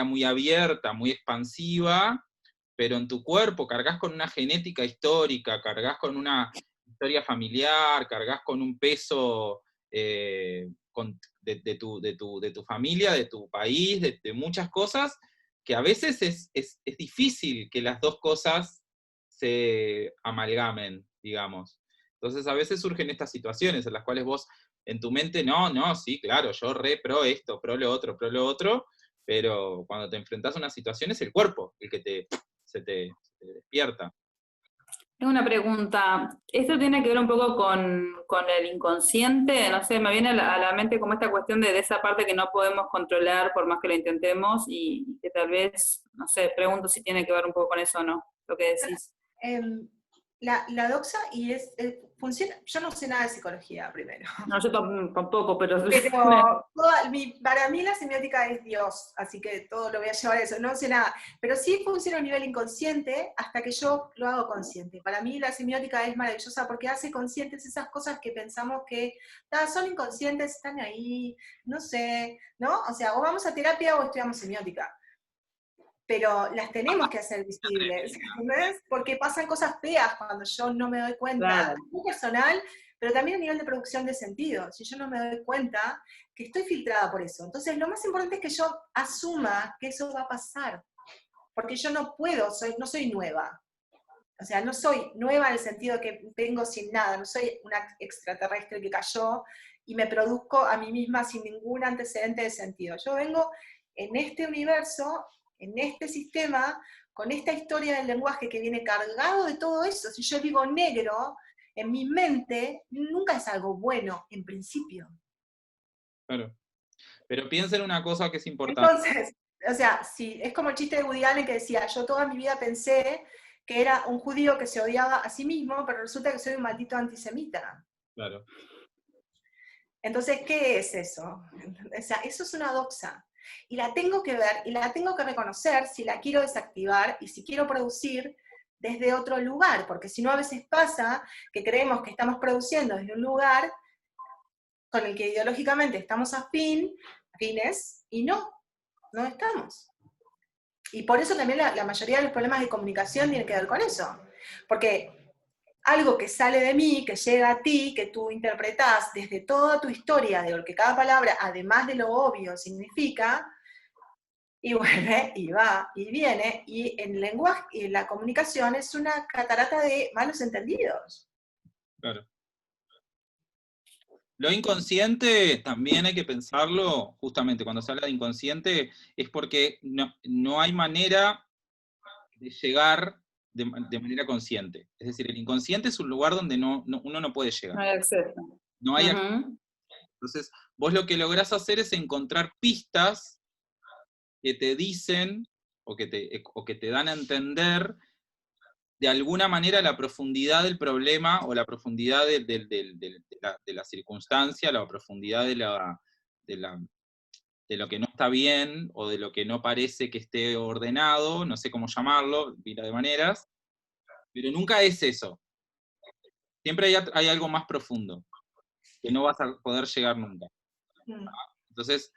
muy abierta, muy expansiva, pero en tu cuerpo cargas con una genética histórica, cargas con una historia familiar, cargas con un peso de tu familia, de tu país, de muchas cosas, que a veces es difícil que las dos cosas se amalgamen, digamos. Entonces a veces surgen estas situaciones en las cuales vos en tu mente, no, sí, claro, yo re pro esto, pro lo otro, pero cuando te enfrentás a una situación es el cuerpo el que se te despierta. Tengo una pregunta. ¿Esto tiene que ver un poco con el inconsciente? No sé, me viene a la mente como esta cuestión de esa parte que no podemos controlar por más que lo intentemos y que tal vez, no sé, pregunto si tiene que ver un poco con eso o no, lo que decís. La doxa funciona, yo no sé nada de psicología primero. No, yo tampoco, pero... Para mí la semiótica es Dios, así que todo lo voy a llevar a eso, no sé nada. Pero sí funciona a nivel inconsciente hasta que yo lo hago consciente. Para mí la semiótica es maravillosa porque hace conscientes esas cosas que pensamos que son inconscientes, están ahí, no sé, ¿no? O sea, o vamos a terapia o estudiamos semiótica. Pero las tenemos que hacer visibles, ¿entendés? Porque pasan cosas feas cuando yo no me doy cuenta, Claro. muy personal, pero también a nivel de producción de sentido, si yo no me doy cuenta que estoy filtrada por eso. Entonces lo más importante es que yo asuma que eso va a pasar, porque yo no puedo, no soy nueva. O sea, no soy nueva en el sentido que vengo sin nada, no soy una extraterrestre que cayó y me produzco a mí misma sin ningún antecedente de sentido. Yo vengo en este universo, en este sistema, con esta historia del lenguaje que viene cargado de todo eso. Si yo digo negro, en mi mente nunca es algo bueno, en principio. Claro. Pero piensa en una cosa que es importante. Entonces, o sea, si es como el chiste de Woody Allen que decía, yo toda mi vida pensé que era un judío que se odiaba a sí mismo, pero resulta que soy un maldito antisemita. Claro. Entonces, ¿qué es eso? O sea, eso es una doxa. Y la tengo que ver, y la tengo que reconocer si la quiero desactivar, y si quiero producir desde otro lugar, porque si no a veces pasa que creemos que estamos produciendo desde un lugar con el que ideológicamente estamos afines, y no estamos. Y por eso también la mayoría de los problemas de comunicación tienen que ver con eso, porque algo que sale de mí, que llega a ti, que tú interpretás desde toda tu historia, de lo que cada palabra, además de lo obvio, significa, y vuelve, y va, y viene, y en el lenguaje y en la comunicación es una catarata de malos entendidos. Claro. Lo inconsciente también hay que pensarlo, justamente cuando se habla de inconsciente, es porque no hay manera de llegar de manera consciente. Es decir, el inconsciente es un lugar donde uno no puede llegar. No hay acceso. No hay Ujú. Entonces, vos lo que lográs hacer es encontrar pistas que te dicen, o que te dan a entender, de alguna manera, la profundidad del problema, o la profundidad de la circunstancia, la profundidad de lo que no está bien, o de lo que no parece que esté ordenado, no sé cómo llamarlo, pila de maneras, pero nunca es eso. Siempre hay algo más profundo, que no vas a poder llegar nunca. Entonces,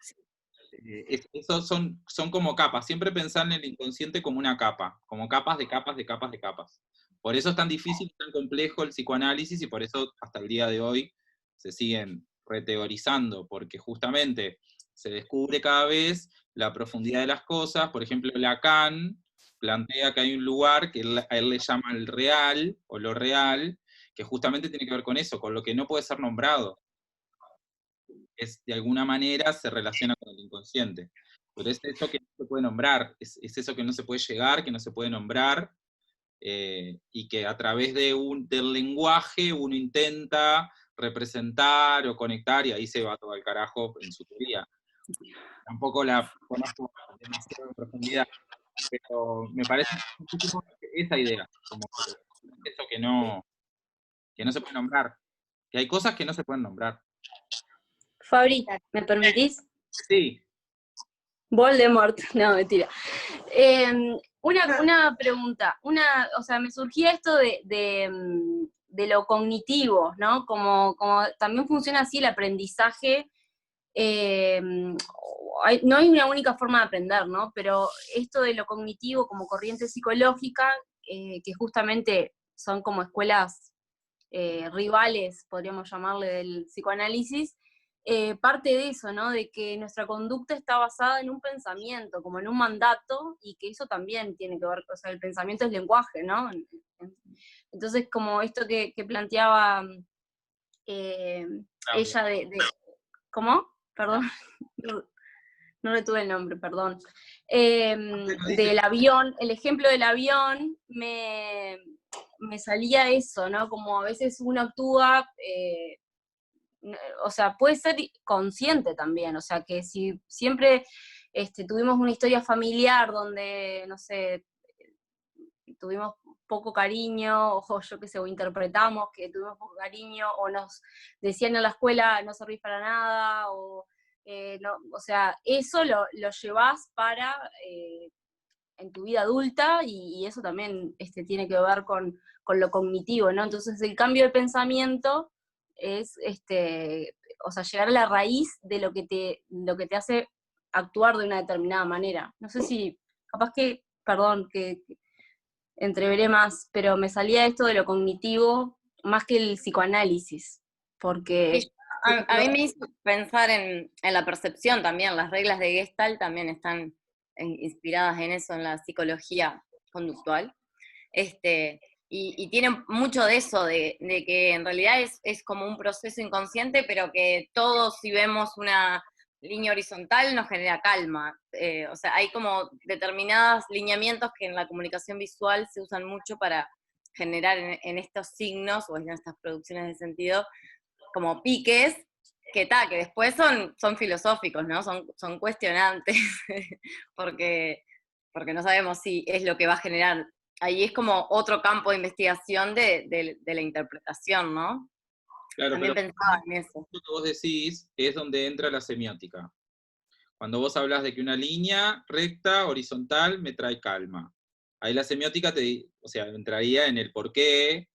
esos son como capas. Siempre pensar en el inconsciente como una capa, como capas de capas de capas de capas. Por eso es tan difícil, tan complejo el psicoanálisis, y por eso hasta el día de hoy se siguen reteorizando, porque justamente se descubre cada vez la profundidad de las cosas. Por ejemplo, Lacan plantea que hay un lugar que a él le llama el real, o lo real, que justamente tiene que ver con eso, con lo que no puede ser nombrado. De alguna manera se relaciona con el inconsciente. Pero es eso que no se puede nombrar, es eso que no se puede llegar, que no se puede nombrar, y que a través del lenguaje uno intenta representar o conectar, y ahí se va todo al carajo en su teoría. Tampoco la conozco demasiado en profundidad, pero me parece muchísimo esa idea, como eso que no se puede nombrar, que hay cosas que no se pueden nombrar. Fabri, ¿me permitís? Sí. Voldemort, no, mentira. Una pregunta, o sea, me surgía esto de lo cognitivo, ¿no? Como también funciona así el aprendizaje, no hay una única forma de aprender, ¿no? Pero esto de lo cognitivo como corriente psicológica, que justamente son como escuelas rivales, podríamos llamarle, del psicoanálisis, parte de eso, ¿no? De que nuestra conducta está basada en un pensamiento, como en un mandato, y que eso también tiene que ver, o sea, el pensamiento es lenguaje, ¿no? Entonces, como esto que planteaba ella ¿cómo? Perdón, no retuve el nombre, perdón. Del avión, el ejemplo del avión, me salía eso, ¿no? Como a veces uno actúa, o sea, puede ser consciente también, o sea, que si siempre tuvimos una historia familiar donde, no sé, tuvimos poco cariño, o yo qué sé, o interpretamos que tuvimos poco cariño, o nos decían en la escuela no servís para nada, o sea, eso lo llevas para en tu vida adulta, y eso también tiene que ver con lo cognitivo, ¿no? Entonces el cambio de pensamiento es, o sea, llegar a la raíz de lo que te hace actuar de una determinada manera. No sé si, capaz que, perdón, que entreveré más, pero me salía esto de lo cognitivo más que el psicoanálisis, porque... Sí, a mí me hizo pensar en la percepción también. Las reglas de Gestalt también están inspiradas en eso, en la psicología conductual. Y tiene mucho de eso, de que en realidad es como un proceso inconsciente, pero que todos, si vemos una línea horizontal, nos genera calma. O sea, hay como determinados lineamientos que en la comunicación visual se usan mucho para generar en estos signos, o en estas producciones de sentido, como piques, que después son filosóficos, ¿no? Son cuestionantes, porque no sabemos si es lo que va a generar. Ahí es como otro campo de investigación de la interpretación, ¿no? Claro, También pero pensaba en eso. lo que vos decís es donde entra la semiótica. Cuando vos hablas de que una línea recta, horizontal, me trae calma. Ahí la semiótica entraría en el por qué,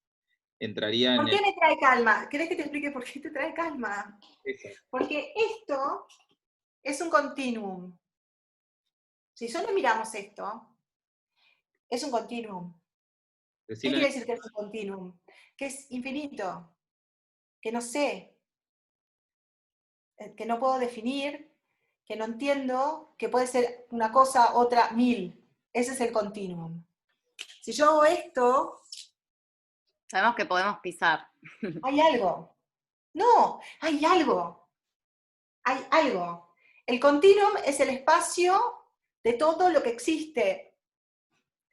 entraría en ¿Por qué el... me trae calma? ¿Querés que te explique por qué te trae calma? Eso. Porque esto es un continuum. Si solo miramos esto, es un continuum. ¿Qué Decirlo quiere decir que es un continuum? Que es infinito, que no sé, que no puedo definir, que no entiendo, que puede ser una cosa, otra, mil. Ese es el continuum. Si yo hago esto, Sabemos que podemos pisar. hay algo. No, hay algo. Hay algo. El continuum es el espacio de todo lo que existe.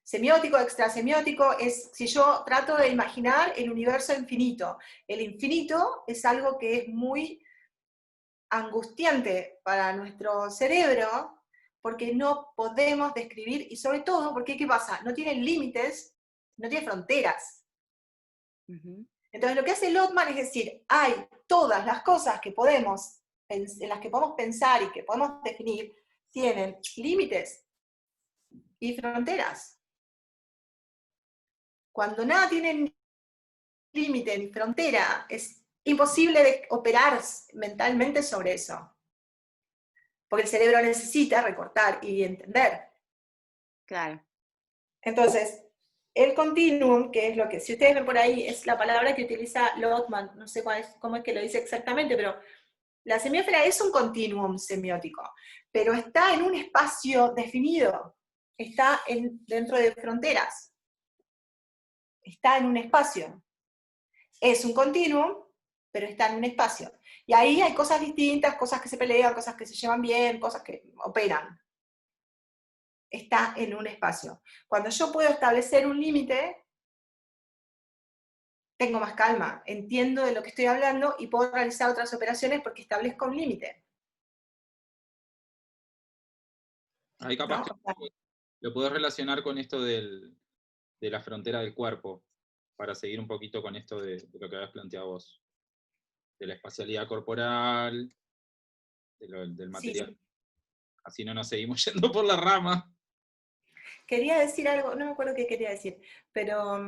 Semiótico, extrasemiótico, es si yo trato de imaginar el universo infinito. El infinito es algo que es muy angustiante para nuestro cerebro, porque no podemos describir, y sobre todo, porque ¿qué pasa? No tiene límites, no tiene fronteras. Entonces lo que hace Lotman es decir, hay todas las cosas que podemos, en las que podemos pensar y que podemos definir, tienen límites y fronteras. Cuando nada tiene límite ni frontera, es imposible de operar mentalmente sobre eso. Porque el cerebro necesita recortar y entender. Claro. Entonces, el continuum, que es lo que, si ustedes ven por ahí, es la palabra que utiliza Lotman, no sé cómo es que lo dice exactamente, pero la semiósfera es un continuum semiótico, pero está en un espacio definido, está dentro de fronteras, está en un espacio. Es un continuum, pero está en un espacio. Y ahí hay cosas distintas, cosas que se pelean, cosas que se llevan bien, cosas que operan. Está en un espacio. Cuando yo puedo establecer un límite, tengo más calma, entiendo de lo que estoy hablando y puedo realizar otras operaciones porque establezco un límite. Ahí capaz ¿No? que lo podés relacionar con esto de la frontera del cuerpo, para seguir un poquito con esto de lo que habías planteado vos, de la espacialidad corporal, del material. Sí. Así no nos seguimos yendo por la rama. Quería decir algo, no me acuerdo qué quería decir, pero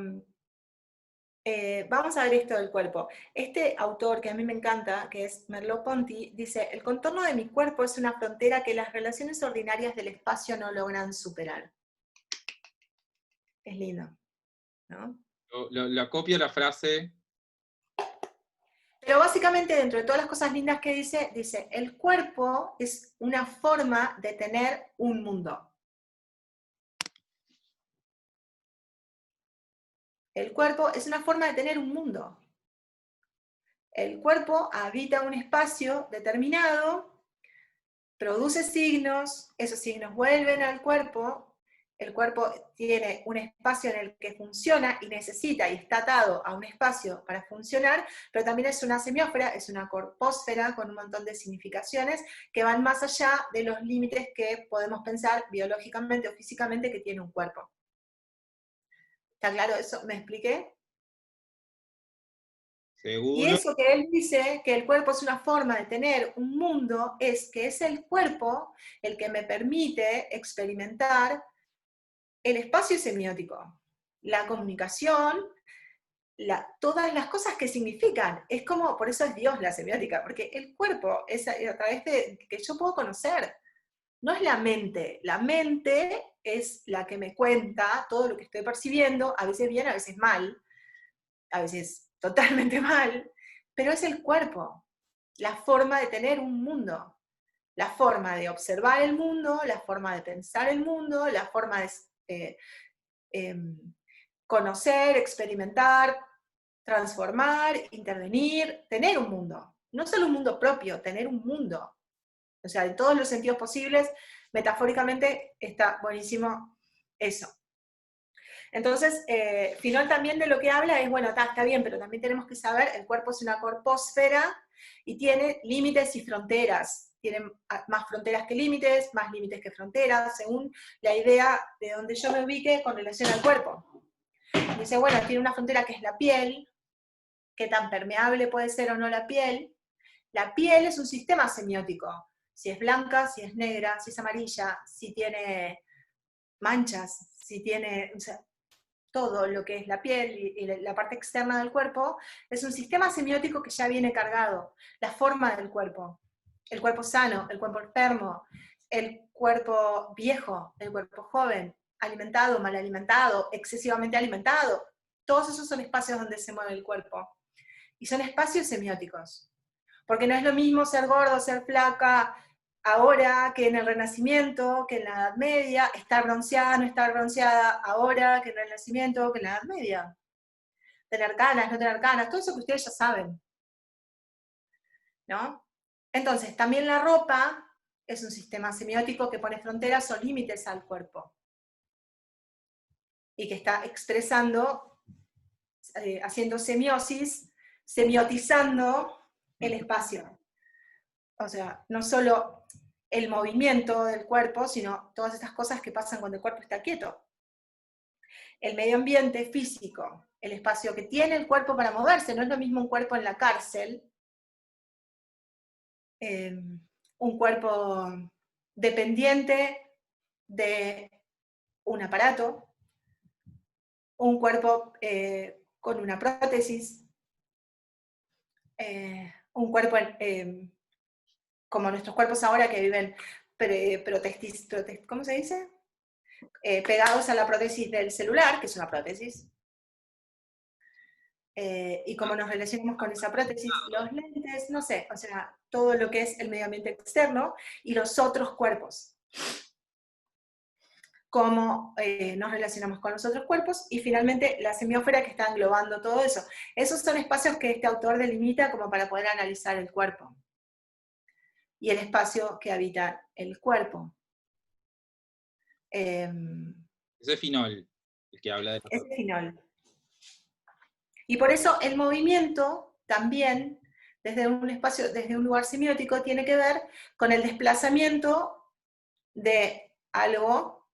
vamos a ver esto del cuerpo. Este autor que a mí me encanta, que es Merleau-Ponty, dice, el contorno de mi cuerpo es una frontera que las relaciones ordinarias del espacio no logran superar. Es lindo, ¿no? La copia la frase. Pero básicamente dentro de todas las cosas lindas que dice, el cuerpo es una forma de tener un mundo. El cuerpo es una forma de tener un mundo. El cuerpo habita un espacio determinado, produce signos, esos signos vuelven al cuerpo, el cuerpo tiene un espacio en el que funciona y necesita y está atado a un espacio para funcionar, pero también es una semiósfera, es una corpósfera con un montón de significaciones que van más allá de los límites que podemos pensar biológicamente o físicamente que tiene un cuerpo. ¿Está claro eso? ¿Me expliqué? Seguro. Y eso que él dice, que el cuerpo es una forma de tener un mundo, es que es el cuerpo el que me permite experimentar el espacio semiótico, la comunicación, todas las cosas que significan. Es como, por eso es Dios la semiótica, porque el cuerpo es a través de que yo puedo conocer. No es la mente es la que me cuenta todo lo que estoy percibiendo, a veces bien, a veces mal, a veces totalmente mal, pero es el cuerpo, la forma de tener un mundo, la forma de observar el mundo, la forma de pensar el mundo, la forma de conocer, experimentar, transformar, intervenir, tener un mundo. No solo un mundo propio, tener un mundo. O sea, en todos los sentidos posibles, metafóricamente está buenísimo eso. Entonces, Finol también de lo que habla es, bueno, está bien, pero también tenemos que saber, el cuerpo es una corpósfera y tiene límites y fronteras. Tiene más fronteras que límites, más límites que fronteras, según la idea de donde yo me ubique con relación al cuerpo. Dice, bueno, tiene una frontera que es la piel, qué tan permeable puede ser o no la piel. La piel es un sistema semiótico. Si es blanca, si es negra, si es amarilla, si tiene manchas, si tiene, o sea, todo lo que es la piel y la parte externa del cuerpo, es un sistema semiótico que ya viene cargado. La forma del cuerpo, el cuerpo sano, el cuerpo enfermo, el cuerpo viejo, el cuerpo joven, alimentado, mal alimentado, excesivamente alimentado. Todos esos son espacios donde se mueve el cuerpo. Y son espacios semióticos. Porque no es lo mismo ser gordo, ser flaca, ahora que en el Renacimiento, que en la Edad Media, estar bronceada, no estar bronceada, ahora que en el Renacimiento, que en la Edad Media. Tener canas, no tener canas, todo eso que ustedes ya saben. ¿No? Entonces, también la ropa es un sistema semiótico que pone fronteras o límites al cuerpo. Y que está expresando, haciendo semiosis, semiotizando el espacio. O sea, no solo el movimiento del cuerpo, sino todas estas cosas que pasan cuando el cuerpo está quieto. El medio ambiente físico, el espacio que tiene el cuerpo para moverse, no es lo mismo un cuerpo en la cárcel, un cuerpo dependiente de un aparato, un cuerpo con una prótesis, un cuerpo como nuestros cuerpos ahora que viven ¿cómo se dice? Pegados a la prótesis del celular, que es una prótesis. Y cómo nos relacionamos con esa prótesis, los lentes, no sé, o sea, todo lo que es el medio ambiente externo y los otros cuerpos. Cómo nos relacionamos con los otros cuerpos, y finalmente la semiósfera que está englobando todo eso. Esos son espacios que este autor delimita como para poder analizar el cuerpo. Y el espacio que habita el cuerpo. Ese es Finol, el que habla de... Ese es Finol. Y por eso el movimiento también, desde un espacio, desde un lugar semiótico, tiene que ver con el desplazamiento de algo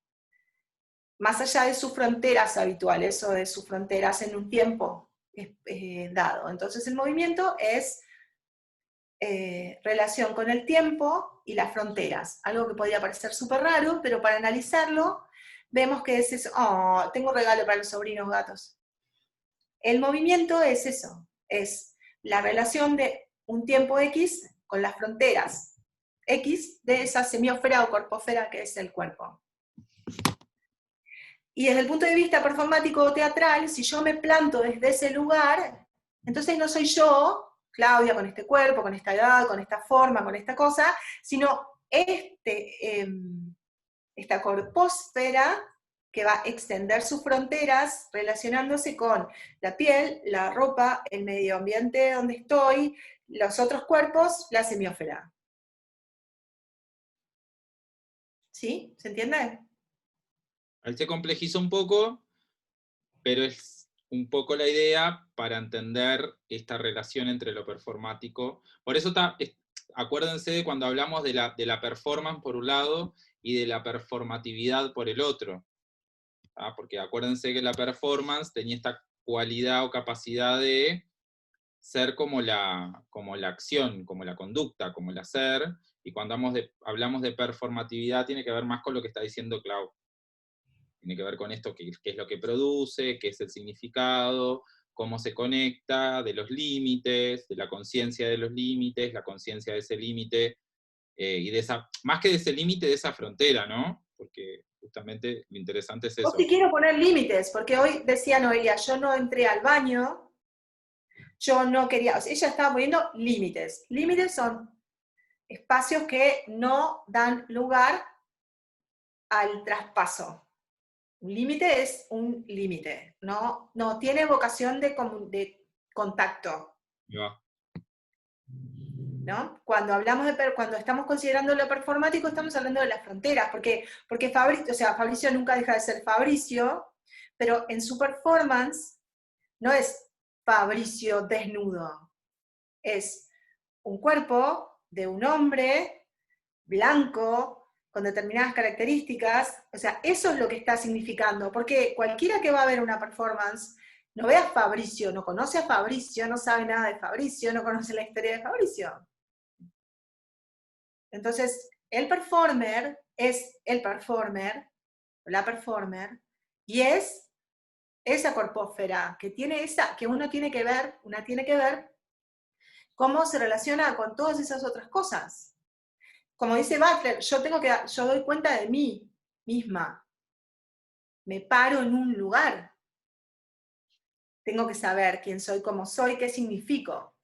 más allá de sus fronteras habituales o de sus fronteras en un tiempo dado. Entonces el movimiento es relación con el tiempo y las fronteras, algo que podría parecer súper raro, pero para analizarlo vemos que es eso. Oh, tengo un regalo para los sobrinos gatos. El movimiento es eso, es la relación de un tiempo X con las fronteras X de esa semiósfera o corpósfera que es el cuerpo. Y desde el punto de vista performático o teatral, si yo me planto desde ese lugar, entonces no soy yo, Claudia, con este cuerpo, con esta edad, con esta forma, con esta cosa, sino esta corpósfera que va a extender sus fronteras relacionándose con la piel, la ropa, el medio ambiente donde estoy, los otros cuerpos, la semiósfera. ¿Sí? ¿Se entiende? Él se complejiza un poco, pero es un poco la idea para entender esta relación entre lo performático. Por eso acuérdense de cuando hablamos de la performance por un lado y de la performatividad por el otro. Porque acuérdense que la performance tenía esta cualidad o capacidad de ser como la acción, como la conducta, como el hacer, y cuando hablamos de performatividad tiene que ver más con lo que está diciendo Clau. Tiene que ver con esto, qué es lo que produce, qué es el significado, cómo se conecta, de los límites, de la conciencia de los límites, la conciencia de ese límite, y de esa, más que de ese límite, de esa frontera, ¿no? Porque justamente lo interesante es eso. Yo sí quiero poner límites, porque hoy decía Noelia, yo no entré al baño, yo no quería, o sea, ella estaba poniendo límites. Límites son espacios que no dan lugar al traspaso. Un límite es un límite, no tiene vocación de contacto. Ya. ¿No? Cuando estamos considerando lo performático, estamos hablando de las fronteras, porque Fabricio nunca deja de ser Fabricio, pero en su performance no es Fabricio desnudo, es un cuerpo de un hombre blanco, con determinadas características, o sea, eso es lo que está significando, porque cualquiera que va a ver una performance, no ve a Fabricio, no conoce a Fabricio, no sabe nada de Fabricio, no conoce la historia de Fabricio. Entonces, el performer es el performer la performer, y es esa corpósfera que tiene que una tiene que ver cómo se relaciona con todas esas otras cosas. Como dice Butler, yo doy cuenta de mí misma, me paro en un lugar, tengo que saber quién soy, cómo soy, qué significo.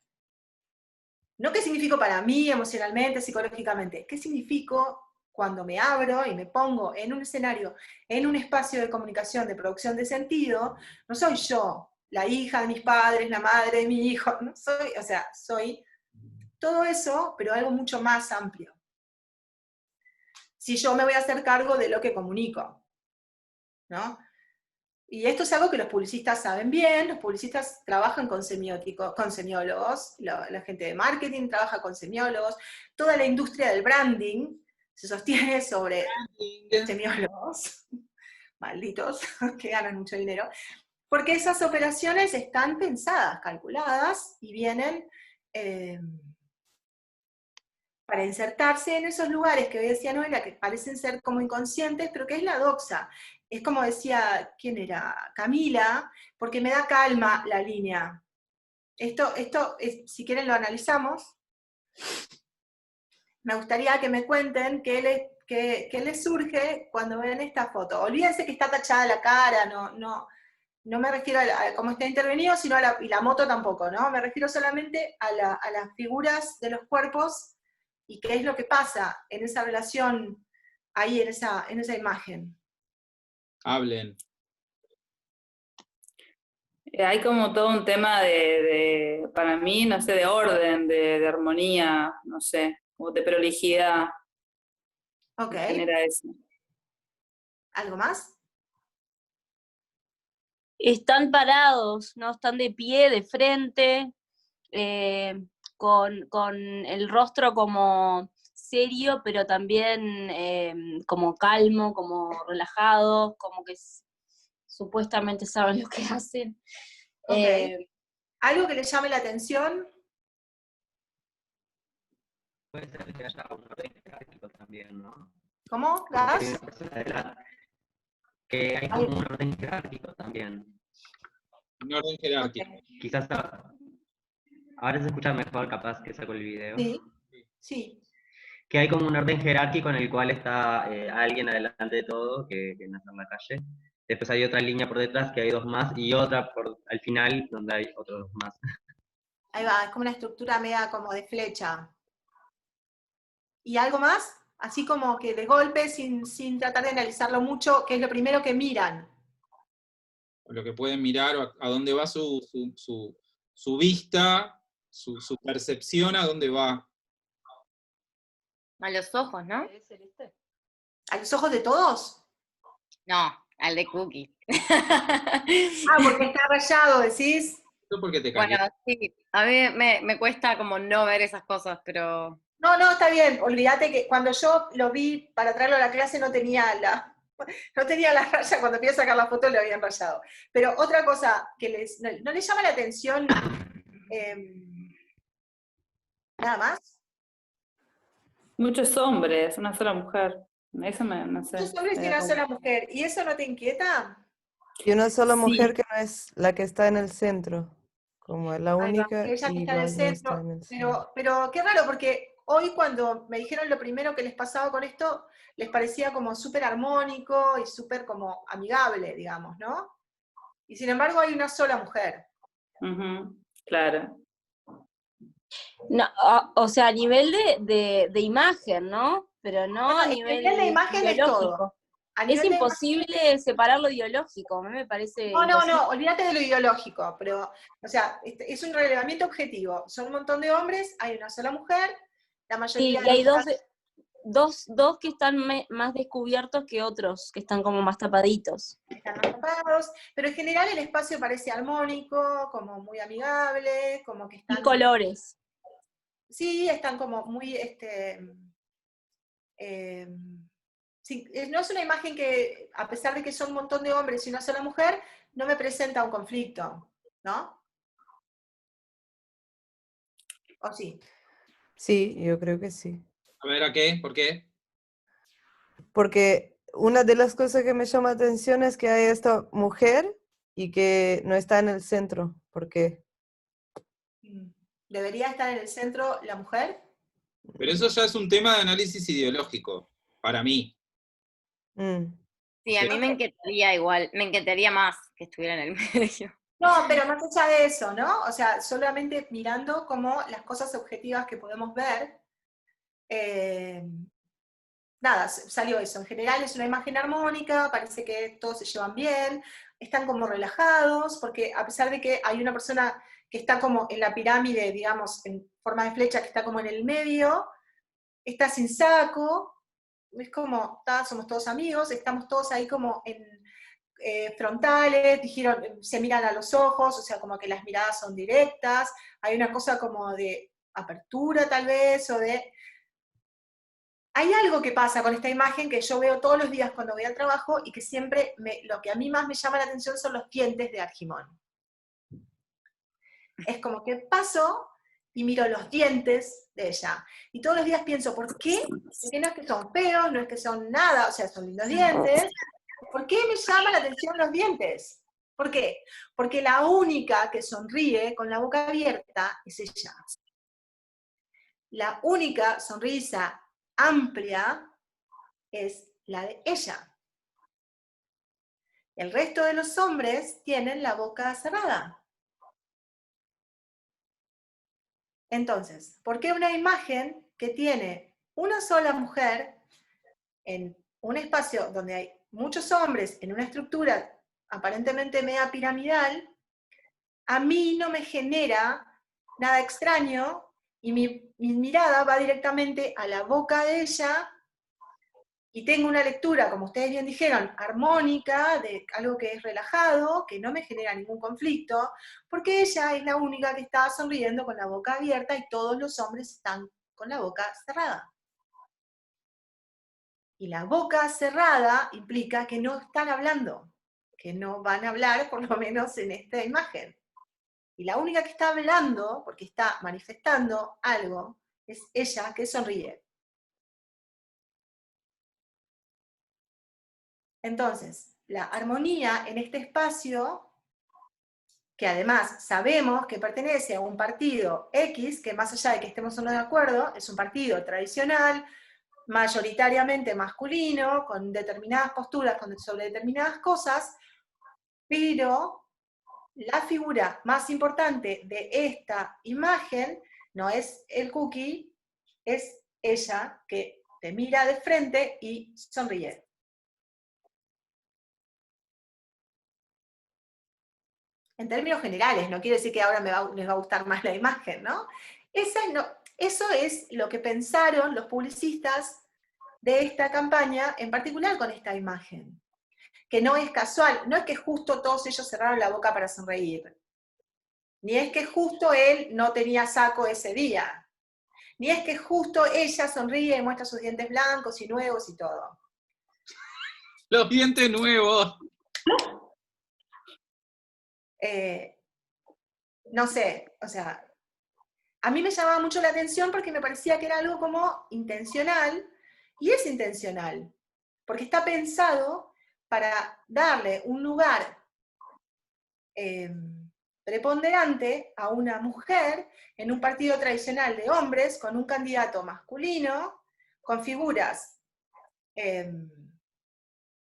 No qué significo para mí emocionalmente, psicológicamente, qué significo cuando me abro y me pongo en un escenario, en un espacio de comunicación, de producción de sentido. No soy yo, la hija de mis padres, la madre de mi hijo, no soy, o sea, soy todo eso, pero algo mucho más amplio. Si yo me voy a hacer cargo de lo que comunico, ¿no? Y esto es algo que los publicistas saben bien, los publicistas trabajan con semióticos, con semiólogos, la gente de marketing trabaja con semiólogos, toda la industria del branding se sostiene sobre semiólogos, malditos, que ganan mucho dinero, porque esas operaciones están pensadas, calculadas, y vienen para insertarse en esos lugares que hoy decía Noela, que parecen ser como inconscientes, pero que es la doxa. Es como decía, ¿quién era? Camila, porque me da calma la línea. Esto si quieren lo analizamos. Me gustaría que me cuenten qué les surge cuando ven esta foto. Olvídense que está tachada la cara, no me refiero a cómo está intervenido, sino y la moto tampoco, ¿no? Me refiero solamente a las figuras de los cuerpos y qué es lo que pasa en esa relación, ahí en esa imagen. Hablen. Hay como todo un tema para mí, no sé, de orden, de armonía, no sé, o de prolijidad. Ok. Que genera eso. ¿Algo más? Están parados, ¿no? Están de pie, de frente, con el rostro como serio, pero también como calmo, como relajado, como que supuestamente saben lo que hacen. Ok. ¿Algo que les llame la atención? Puede ser que haya un orden jerárquico también, ¿no? ¿Cómo? ¿Gas? Que hay como un orden jerárquico también. Un orden jerárquico. Okay. Quizás ahora se escucha mejor, capaz que saco el video. Sí. Que hay como un orden jerárquico en el cual está alguien adelante de todo, que nace en la calle. Después hay otra línea por detrás, que hay dos más, y otra al final, donde hay otros dos más. Ahí va, es como una estructura media como de flecha. ¿Y algo más? Así como que de golpe, sin tratar de analizarlo mucho, ¿qué es lo primero que miran? Lo que pueden mirar, a dónde va su vista, su percepción, a dónde va. A los ojos, ¿no? ¿A los ojos de todos? No, al de Cookie. Porque está rayado, decís. ¿Eso porque te Bueno, calienta? sí, a mí me cuesta como no ver esas cosas, pero... No, está bien. Olvídate que cuando yo lo vi para traerlo a la clase no tenía la raya, cuando fui a sacar la foto lo habían rayado. Pero otra cosa que no les llama la atención, nada más. Muchos hombres, una sola mujer. Eso no sé. Muchos hombres y una sola mujer. ¿Y eso no te inquieta? Y una sola mujer Sí. que no es la que está en el centro, como es la única Ella que y está en el más no está centro. en el centro. Pero qué raro, porque hoy cuando me dijeron lo primero que les pasaba con esto, les parecía como súper armónico y súper como amigable, digamos, ¿no? Y sin embargo hay una sola mujer. Claro. No, o sea, a nivel de imagen, ¿no? Pero no Bueno, a el nivel nivel de imagen es todo. ideológico. A Es nivel de imposible separar lo ideológico, a mí me parece imposible. No, olvídate de lo ideológico, pero, o sea, es un relevamiento objetivo. Son un montón de hombres, hay una sola mujer, la mayoría Sí, de y hay los dos que están más descubiertos que otros, que están como más tapaditos. están más tapados, pero en general el espacio parece armónico, como muy amigable, como que están... Y colores. Sí, están como muy, sí, no es una imagen que, a pesar de que son un montón de hombres y una sola mujer, no me presenta un conflicto, ¿no? ¿O sí? Sí, yo creo que sí. A ver, ¿a qué? ¿Por qué? Porque una de las cosas que me llama la atención es que hay esta mujer y que no está en el centro. ¿Por qué? ¿Debería estar en el centro la mujer? Pero eso ya es un tema de análisis ideológico, para mí. Mm. Sí, a mí me encantaría igual, me encantaría más que estuviera en el medio. No, pero más allá de eso, ¿no? O sea, solamente mirando como las cosas objetivas que podemos ver, nada, salió eso. En general es una imagen armónica, parece que todos se llevan bien, están como relajados, porque a pesar de que hay una persona que está como en la pirámide, digamos, en forma de flecha, que está como en el medio, está sin saco, es como, somos todos amigos, estamos todos ahí como en frontales, dijeron, se miran a los ojos, o sea, como que las miradas son directas, hay una cosa como de apertura tal vez, o de... Hay algo que pasa con esta imagen que yo veo todos los días cuando voy al trabajo y que siempre, lo que a mí más me llama la atención son los dientes de Argimón. Es como que paso y miro los dientes de ella. Y todos los días pienso, ¿por qué? Porque no es que son feos, no es que son nada, o sea, son lindos dientes. ¿Por qué me llama la atención los dientes? ¿Por qué? Porque la única que sonríe con la boca abierta es ella. La única sonrisa amplia es la de ella. El resto de los hombres tienen la boca cerrada. Entonces, ¿por qué una imagen que tiene una sola mujer en un espacio donde hay muchos hombres en una estructura aparentemente media piramidal, a mí no me genera nada extraño y mi mirada va directamente a la boca de ella y tengo una lectura, como ustedes bien dijeron, armónica, de algo que es relajado, que no me genera ningún conflicto, porque ella es la única que está sonriendo con la boca abierta y todos los hombres están con la boca cerrada. Y la boca cerrada implica que no están hablando, que no van a hablar, por lo menos en esta imagen. Y la única que está hablando, porque está manifestando algo, es ella que sonríe. Entonces, la armonía en este espacio, que además sabemos que pertenece a un partido X, que más allá de que estemos o no de acuerdo, es un partido tradicional, mayoritariamente masculino, con determinadas posturas sobre determinadas cosas, pero la figura más importante de esta imagen no es el cookie, es ella que te mira de frente y sonríe. En términos generales, no quiere decir que ahora les va a gustar más la imagen, ¿no? Eso es lo que pensaron los publicistas de esta campaña, en particular con esta imagen. Que no es casual, no es que justo todos ellos cerraron la boca para sonreír, ni es que justo él no tenía saco ese día, ni es que justo ella sonríe y muestra sus dientes blancos y nuevos y todo. Los dientes nuevos. No sé, o sea, a mí me llamaba mucho la atención porque me parecía que era algo como intencional, y es intencional, porque está pensado para darle un lugar preponderante a una mujer en un partido tradicional de hombres, con un candidato masculino, con figuras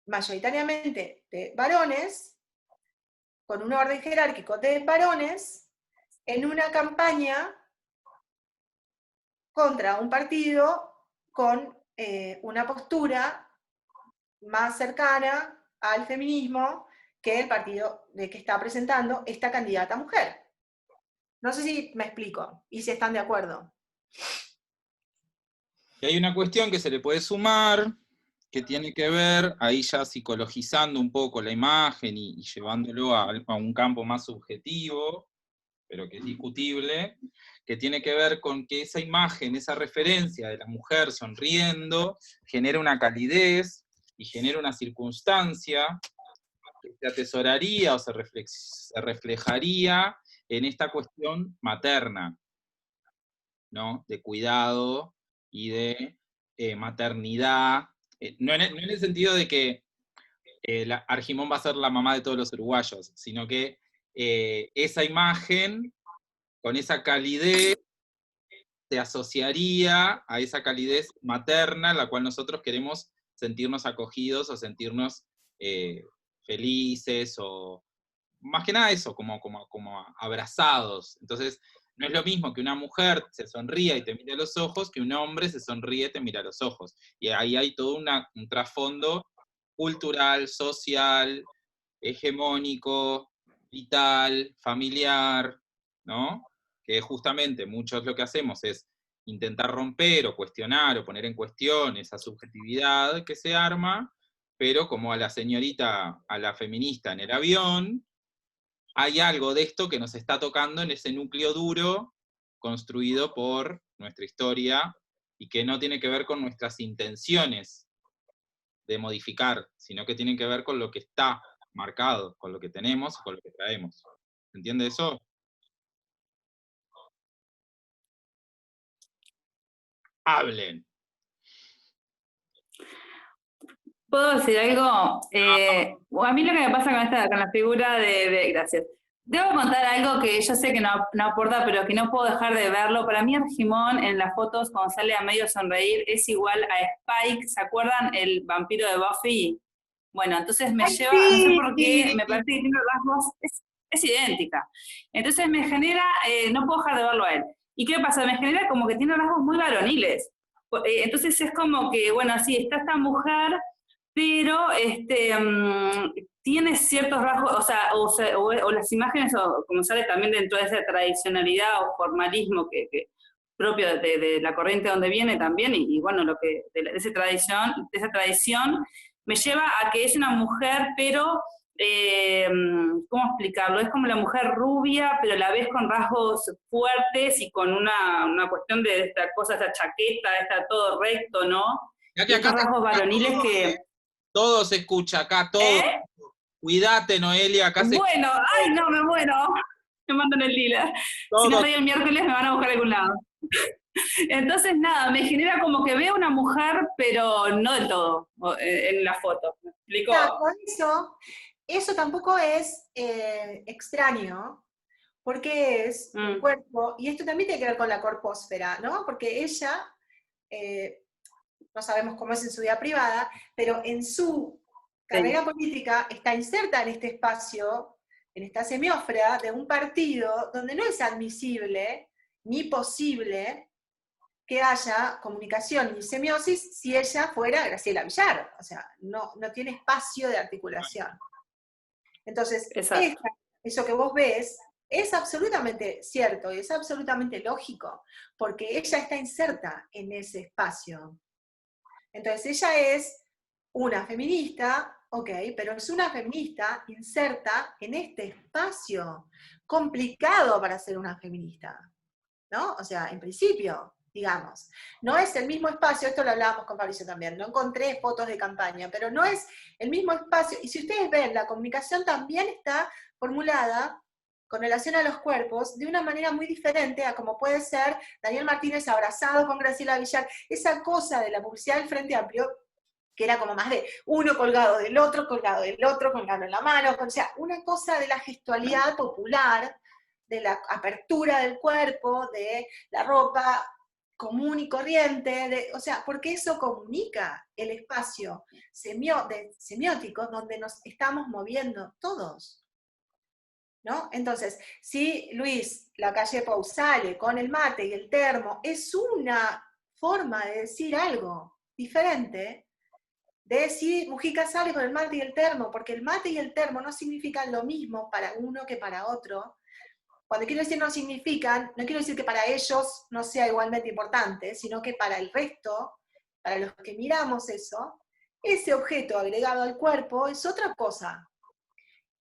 mayoritariamente de varones, con un orden jerárquico de varones, en una campaña contra un partido con una postura más cercana al feminismo que el partido de que está presentando esta candidata mujer. No sé si me explico y si están de acuerdo. Y hay una cuestión que se le puede sumar, que tiene que ver, ahí ya psicologizando un poco la imagen y llevándolo a un campo más subjetivo, pero que es discutible, que tiene que ver con que esa imagen, esa referencia de la mujer sonriendo, genera una calidez y genera una circunstancia que se atesoraría o se reflejaría en esta cuestión materna, ¿no? De cuidado y de maternidad No en el sentido de que Argimón va a ser la mamá de todos los uruguayos, sino que esa imagen, con esa calidez, se asociaría a esa calidez materna, la cual nosotros queremos sentirnos acogidos o sentirnos felices, o más que nada eso, como abrazados. Entonces, no es lo mismo que una mujer se sonría y te mire a los ojos, que un hombre se sonríe y te mira a los ojos. Y ahí hay todo un trasfondo cultural, social, hegemónico, vital, familiar, ¿no? Que justamente muchos lo que hacemos es intentar romper o cuestionar o poner en cuestión esa subjetividad que se arma, pero como a la señorita, a la feminista en el avión, hay algo de esto que nos está tocando en ese núcleo duro construido por nuestra historia y que no tiene que ver con nuestras intenciones de modificar, sino que tiene que ver con lo que está marcado, con lo que tenemos y con lo que traemos. ¿Se entiende eso? Hablen. ¿Puedo decir algo? A mí lo que me pasa con la figura gracias. Debo contar algo que yo sé que no aporta, pero que no puedo dejar de verlo. Para mí Argimón en las fotos, cuando sale a medio sonreír, es igual a Spike. ¿Se acuerdan el vampiro de Buffy? Bueno, entonces me lleva, no sé por qué, me parece que tiene rasgos, es idéntica. Entonces me genera, no puedo dejar de verlo a él. ¿Y qué pasa? Me genera como que tiene rasgos muy varoniles. Entonces es como que, bueno, sí, está esta mujer, pero tiene ciertos rasgos, o las imágenes, o como sale también dentro de esa tradicionalidad o formalismo que propio de la corriente donde viene también, y bueno, lo que de esa tradición me lleva a que es una mujer, pero ¿cómo explicarlo? Es como la mujer rubia, pero a la vez con rasgos fuertes y con una cuestión de esta cosa, esta chaqueta, está todo recto, ¿no? Ya que Y estos rasgos varoniles que... Todo se escucha acá, todo. Cuídate, Noelia, acá se... Bueno, ay, no, me muero. Me mandan el dealer. Todo. Si no estoy el miércoles me van a buscar a algún lado. Entonces, nada, me genera como que veo una mujer, pero no del todo, en la foto. ¿Me explico? Claro, por eso tampoco es extraño, porque es un cuerpo, y esto también tiene que ver con la corpósfera, ¿no? Porque ella, no sabemos cómo es en su vida privada, pero en su carrera política está inserta en este espacio, en esta semiósfera de un partido donde no es admisible ni posible que haya comunicación ni semiosis si ella fuera Graciela Villar. O sea, no tiene espacio de articulación. Entonces, eso que vos ves es absolutamente cierto y es absolutamente lógico, porque ella está inserta en ese espacio. Entonces, ella es una feminista, ok, pero es una feminista inserta en este espacio complicado para ser una feminista, ¿no? O sea, en principio, digamos, no es el mismo espacio, esto lo hablábamos con Fabricio también, no encontré fotos de campaña, pero no es el mismo espacio, y si ustedes ven, la comunicación también está formulada con relación a los cuerpos de una manera muy diferente a como puede ser Daniel Martínez abrazado con Graciela Villar, esa cosa de la publicidad del Frente Amplio, que era como más de uno colgado del otro, colgado en la mano, o sea, una cosa de la gestualidad popular, de la apertura del cuerpo, de la ropa común y corriente, o sea, porque eso comunica el espacio semiótico donde nos estamos moviendo todos, ¿no? Entonces, si Luis Lacalle Pou sale con el mate y el termo, es una forma de decir algo diferente de si Mujica sale con el mate y el termo, porque el mate y el termo no significan lo mismo para uno que para otro. Cuando quiero decir no significan, no quiero decir que para ellos no sea igualmente importante, sino que para el resto, para los que miramos eso, ese objeto agregado al cuerpo es otra cosa.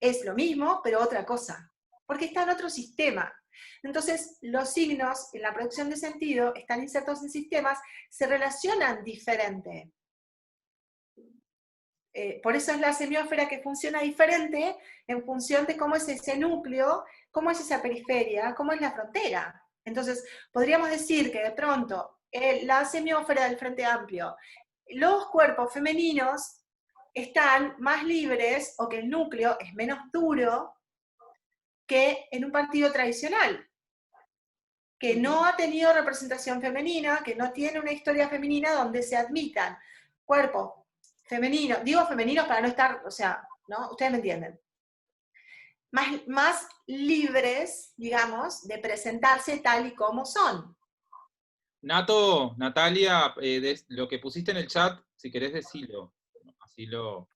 Es lo mismo, pero otra cosa, porque está en otro sistema. Entonces, los signos en la producción de sentido están insertos en sistemas, se relacionan diferente. Por eso es la semiósfera que funciona diferente en función de cómo es ese núcleo, cómo es esa periferia, cómo es la frontera. Entonces, podríamos decir que de pronto la semiósfera del Frente Amplio los cuerpos femeninos están más libres, o que el núcleo es menos duro que en un partido tradicional, que no ha tenido representación femenina, que no tiene una historia femenina donde se admitan cuerpos femeninos, digo femeninos para no estar, o sea, ¿no? Ustedes me entienden. Más libres, digamos, de presentarse tal y como son. Nato, Natalia, lo que pusiste en el chat, si querés decirlo, así lo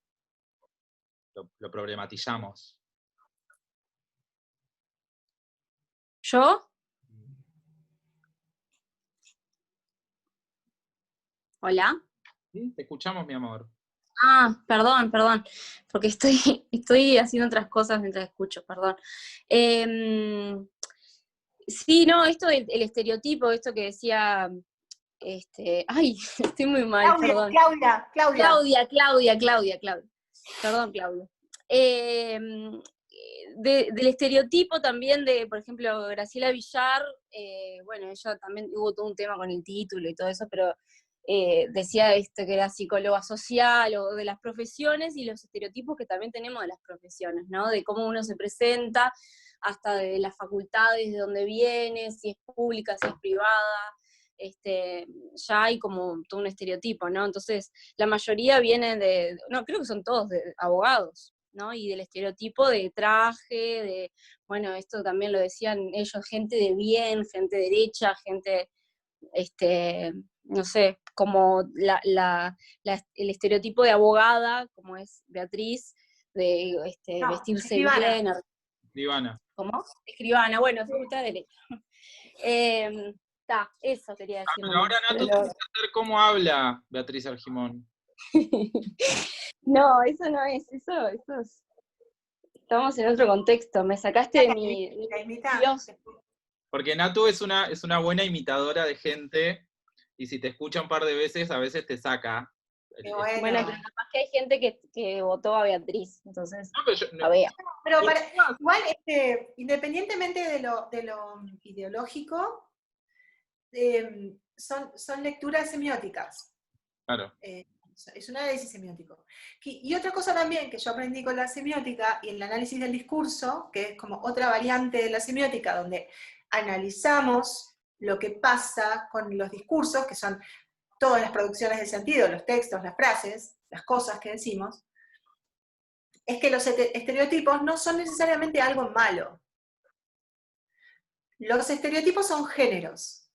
problematizamos. ¿Yo? ¿Hola? ¿Sí? Te escuchamos, mi amor. Ah, perdón, porque estoy haciendo otras cosas mientras escucho, perdón. Sí, no, esto del el estereotipo, esto que decía, ay, estoy muy mal, perdón. Claudia. Perdón, Claudia. Del estereotipo también de, por ejemplo, Graciela Villar, bueno, ella también hubo todo un tema con el título y todo eso, pero decía que era psicóloga social o de las profesiones y los estereotipos que también tenemos de las profesiones, ¿no? De cómo uno se presenta, hasta de las facultades, de dónde viene, si es pública, si es privada, ya hay como todo un estereotipo, ¿no? Entonces, la mayoría vienen no, creo que son todos de abogados, ¿no? Y del estereotipo de traje, bueno, esto también lo decían ellos, gente de bien, gente derecha, gente, no sé, como el estereotipo de abogada, como es Beatriz, de vestirse escribana. bien. Escribana. ¿Cómo? Escribana, bueno, facultad de Derecho. Eso quería decir. Pero ahora, Nato, tienes que hacer cómo habla Beatriz Argimón. No, eso no es, eso es. Estamos en otro contexto, me sacaste de mi Dios. Porque Natu es una buena imitadora de gente, y si te escucha un par de veces, a veces te saca. Bueno, pero capaz que hay gente que votó a Beatriz, entonces, No, pero a ver. Pero igual, independientemente de lo ideológico, son lecturas semióticas. Claro. Es un análisis semiótico. Y otra cosa también que yo aprendí con la semiótica y el análisis del discurso, que es como otra variante de la semiótica, donde analizamos lo que pasa con los discursos, que son todas las producciones de sentido, los textos, las frases, las cosas que decimos, es que los estereotipos no son necesariamente algo malo. Los estereotipos son géneros.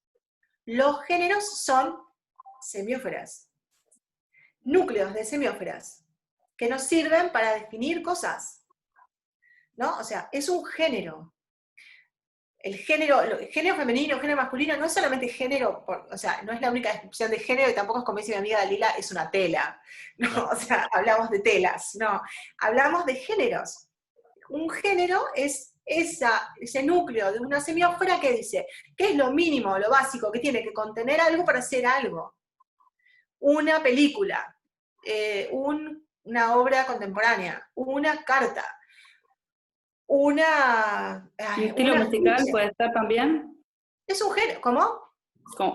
Los géneros son semióferas, núcleos de semióferas, que nos sirven para definir cosas, ¿no? O sea, es un género. El género femenino, género masculino, no es solamente género, o sea, no es la única descripción de género, y tampoco es como dice mi amiga Dalila, es una tela, ¿no? O sea, hablamos de telas, no, hablamos de géneros. Un género es ese núcleo de una semiósfera que dice, ¿qué es lo mínimo, lo básico que tiene que contener algo para hacer algo? Una película, una obra contemporánea, una carta, ¿Un estilo musical puede ser también? Es un género, ¿cómo?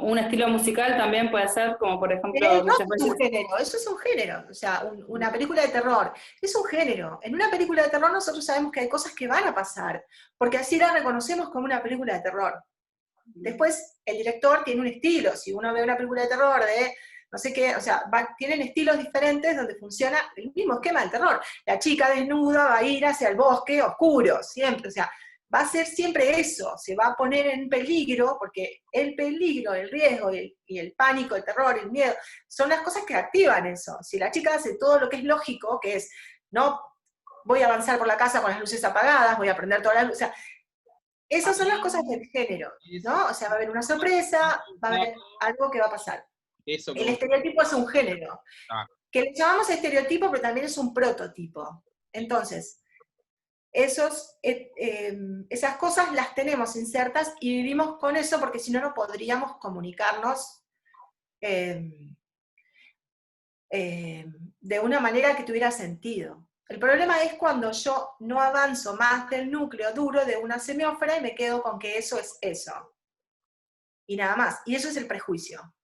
Un estilo musical también puede ser, como por ejemplo... No, es un género, eso es un género. O sea, una película de terror es un género. En una película de terror nosotros sabemos que hay cosas que van a pasar, porque así la reconocemos como una película de terror. Después, el director tiene un estilo. Si uno ve una película de terror de no sé qué, o sea, tienen estilos diferentes donde funciona el mismo esquema del terror. La chica desnuda va a ir hacia el bosque oscuro, siempre, o sea, va a ser siempre eso, se va a poner en peligro, porque el peligro, el riesgo y el pánico, el terror, el miedo, son las cosas que activan eso. Si la chica hace todo lo que es lógico, que es, no voy a avanzar por la casa con las luces apagadas, voy a prender todas las luces, o sea, esas son las cosas del género, ¿no? O sea, va a haber una sorpresa, va a haber algo que va a pasar. El estereotipo es un género, que le llamamos estereotipo, pero también es un prototipo. Entonces, esas cosas las tenemos insertas y vivimos con eso, porque si no, no podríamos comunicarnos de una manera que tuviera sentido. El problema es cuando yo no avanzo más del núcleo duro de una semiósfera y me quedo con que eso es eso. Y nada más. Y eso es el prejuicio.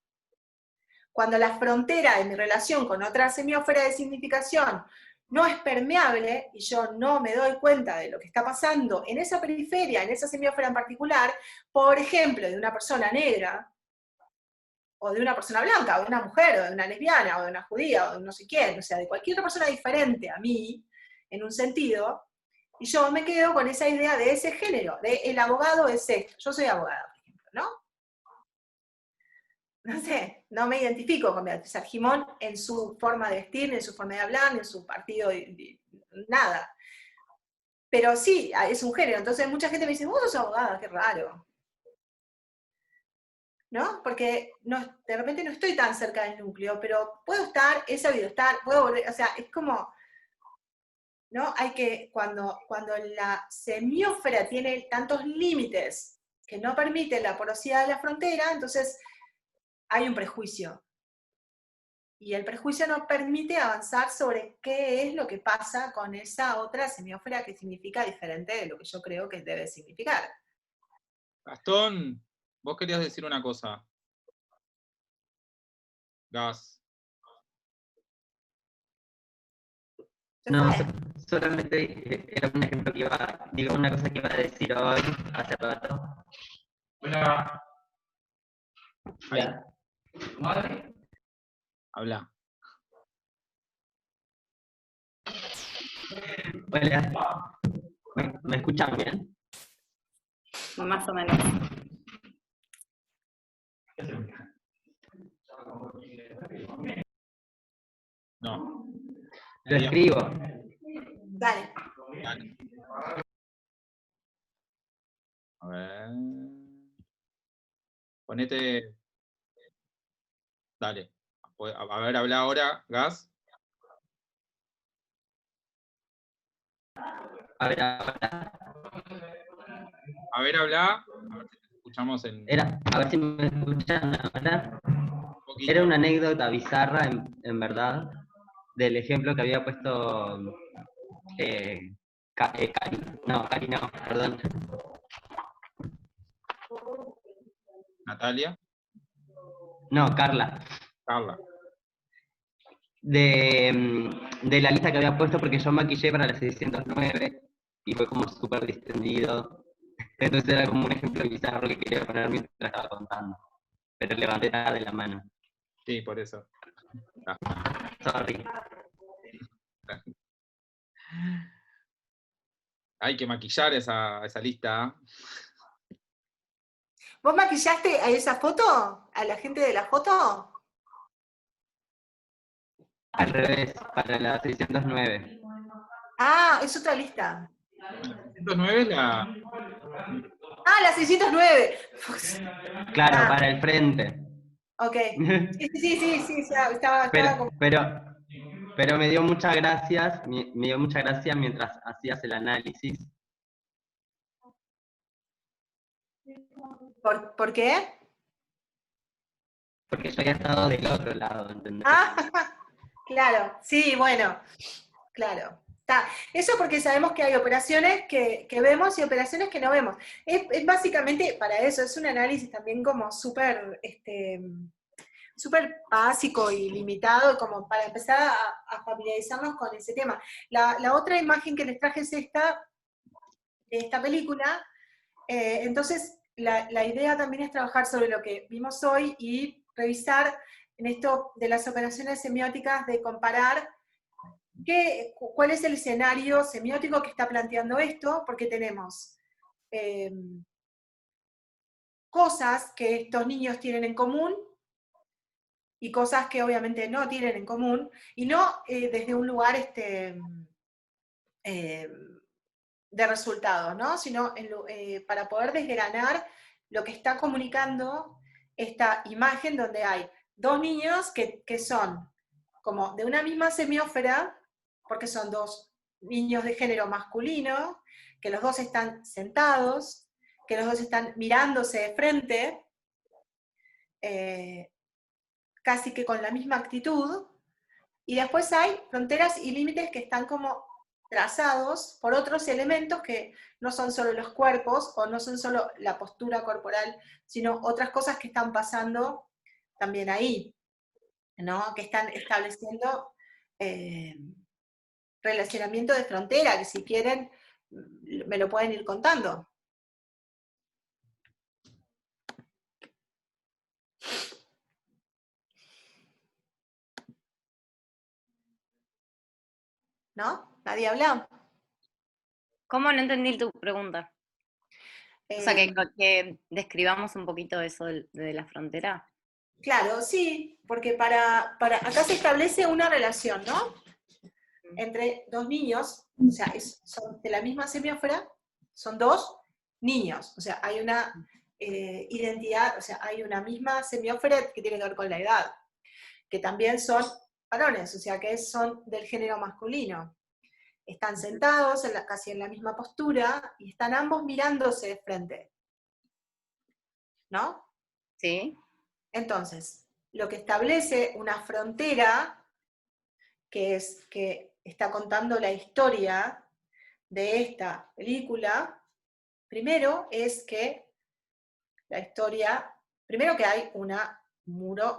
cuando la frontera de mi relación con otra semiósfera de significación no es permeable, y yo no me doy cuenta de lo que está pasando en esa periferia, en esa semiósfera en particular, por ejemplo, de una persona negra, o de una persona blanca, o de una mujer, o de una lesbiana, o de una judía, o de no sé quién, o sea, de cualquier otra persona diferente a mí, en un sentido, y yo me quedo con esa idea de ese género, de el abogado es esto. Yo soy abogada, por ejemplo, ¿no? No sé, no me identifico con Beatriz Argimón en su forma de vestir, ni en su forma de hablar, ni en su partido, nada. Pero sí, es un género. Entonces mucha gente me dice, vos sos abogada, qué raro. ¿No? Porque de repente no estoy tan cerca del núcleo, pero puedo estar, he sabido estar, puedo volver, o sea, es como, ¿no? Hay que, cuando la semiósfera tiene tantos límites que no permiten la porosidad de la frontera, entonces hay un prejuicio. Y el prejuicio no permite avanzar sobre qué es lo que pasa con esa otra semiósfera que significa diferente de lo que yo creo que debe significar. Gastón, vos querías decir una cosa. Gas. No, solamente era un ejemplo que digo, una cosa que iba a decir hoy, hace rato. Hola. Ahí. Habla. Hola. ¿Me escuchan bien? Más o menos. No. Lo escribo. Dale. Dale. A ver. Ponete. Dale. A ver, habla ahora, Gas. A ver, ahora. A ver, habla. A ver si te escuchamos en. A ver si me escuchan ahora. Era una anécdota bizarra, en verdad, del ejemplo que había puesto Cari no, perdón. Natalia. No, Carla. Carla. De la lista que había puesto, porque yo maquillé para la 609 y fue como súper distendido. Entonces era como un ejemplo bizarro que quería poner mientras estaba contando. Pero levanté tarde la mano. Sí, por eso. Sorry. Hay que maquillar esa lista. ¿Vos maquillaste a esa foto? ¿A la gente de la foto? Al revés, para la 609. Ah, es otra lista. La 609 es la. Ah, la 609. Claro, para el frente. Ok. Sí, estaba como... Pero me dio muchas gracias, mientras hacías el análisis. ¿Por qué? Porque yo había estado del otro lado, ¿entendés? Ah, claro, sí, bueno, claro. Eso porque sabemos que hay operaciones que vemos y operaciones que no vemos. Es básicamente para eso, es un análisis también como súper básico y limitado, como para empezar a familiarizarnos con ese tema. La otra imagen que les traje es esta, de esta película. Entonces, la idea también es trabajar sobre lo que vimos hoy y revisar en esto de las operaciones semióticas, de comparar cuál es el escenario semiótico que está planteando esto, porque tenemos cosas que estos niños tienen en común y cosas que obviamente no tienen en común, y no desde un lugar de resultados, ¿no? Sino para poder desgranar lo que está comunicando esta imagen donde hay dos niños que son como de una misma semiósfera, porque son dos niños de género masculino, que los dos están sentados, que los dos están mirándose de frente, casi que con la misma actitud, y después hay fronteras y límites que están como trazados por otros elementos que no son solo los cuerpos, o no son solo la postura corporal, sino otras cosas que están pasando también ahí. ¿no? Que están estableciendo relacionamiento de frontera, que si quieren me lo pueden ir contando. ¿No? ¿Nadie habla? ¿Cómo? No entendí tu pregunta. O sea, que describamos un poquito eso de la frontera. Claro, sí, porque acá se establece una relación, ¿no? Entre dos niños, o sea, son de la misma semiósfera, son dos niños, o sea, hay una identidad, o sea, hay una misma semiósfera que tiene que ver con la edad, que también son varones, o sea, que son del género masculino. Están sentados casi en la misma postura y están ambos mirándose de frente, ¿no? Sí. Entonces, lo que establece una frontera, que es que está contando la historia de esta película, primero es que la historia, primero que hay una muro,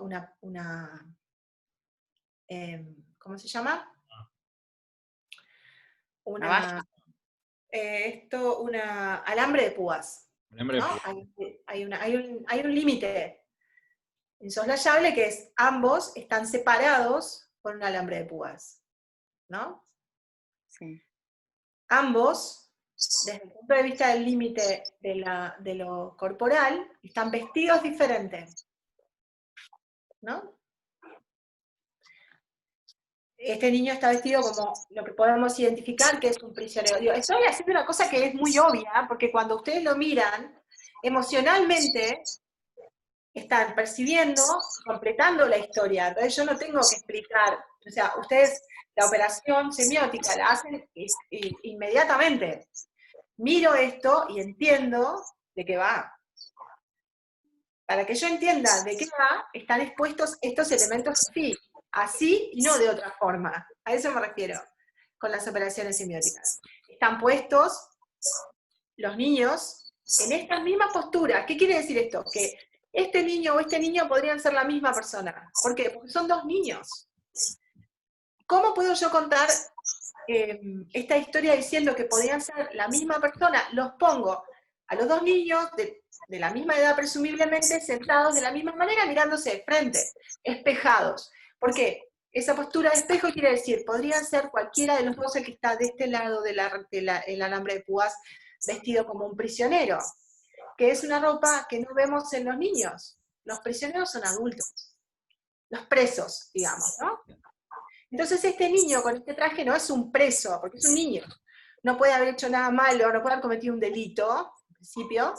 ¿cómo se llama? Una alambre de púas. Alambre de ¿no? púas. Hay un límite insoslayable que es ambos están separados por un alambre de púas, ¿no? Sí. Ambos, desde el punto de vista del límite de lo corporal, están vestidos diferentes, ¿no? Este niño está vestido como lo que podemos identificar que es un prisionero. Digo, estoy haciendo una cosa que es muy obvia, porque cuando ustedes lo miran, emocionalmente están percibiendo, completando la historia. Entonces yo no tengo que explicar, o sea, ustedes la operación semiótica la hacen inmediatamente. Miro esto y entiendo de qué va. Para que yo entienda de qué va, están expuestos estos elementos así y no de otra forma. A eso me refiero con las operaciones semióticas. Están puestos los niños en estas mismas posturas. ¿Qué quiere decir esto? Que este niño o este niño podrían ser la misma persona. ¿Por qué? Porque son dos niños. ¿Cómo puedo yo contar esta historia diciendo que podrían ser la misma persona? Los pongo a los dos niños de la misma edad presumiblemente, sentados de la misma manera, mirándose de frente, espejados. ¿Por qué? Esa postura de espejo quiere decir, podrían ser cualquiera de los dos el que está de este lado del alambre de púas, vestido como un prisionero, que es una ropa que no vemos en los niños. Los prisioneros son adultos, los presos, digamos, ¿no? Entonces este niño con este traje no es un preso, porque es un niño. No puede haber hecho nada malo, no puede haber cometido un delito, en principio,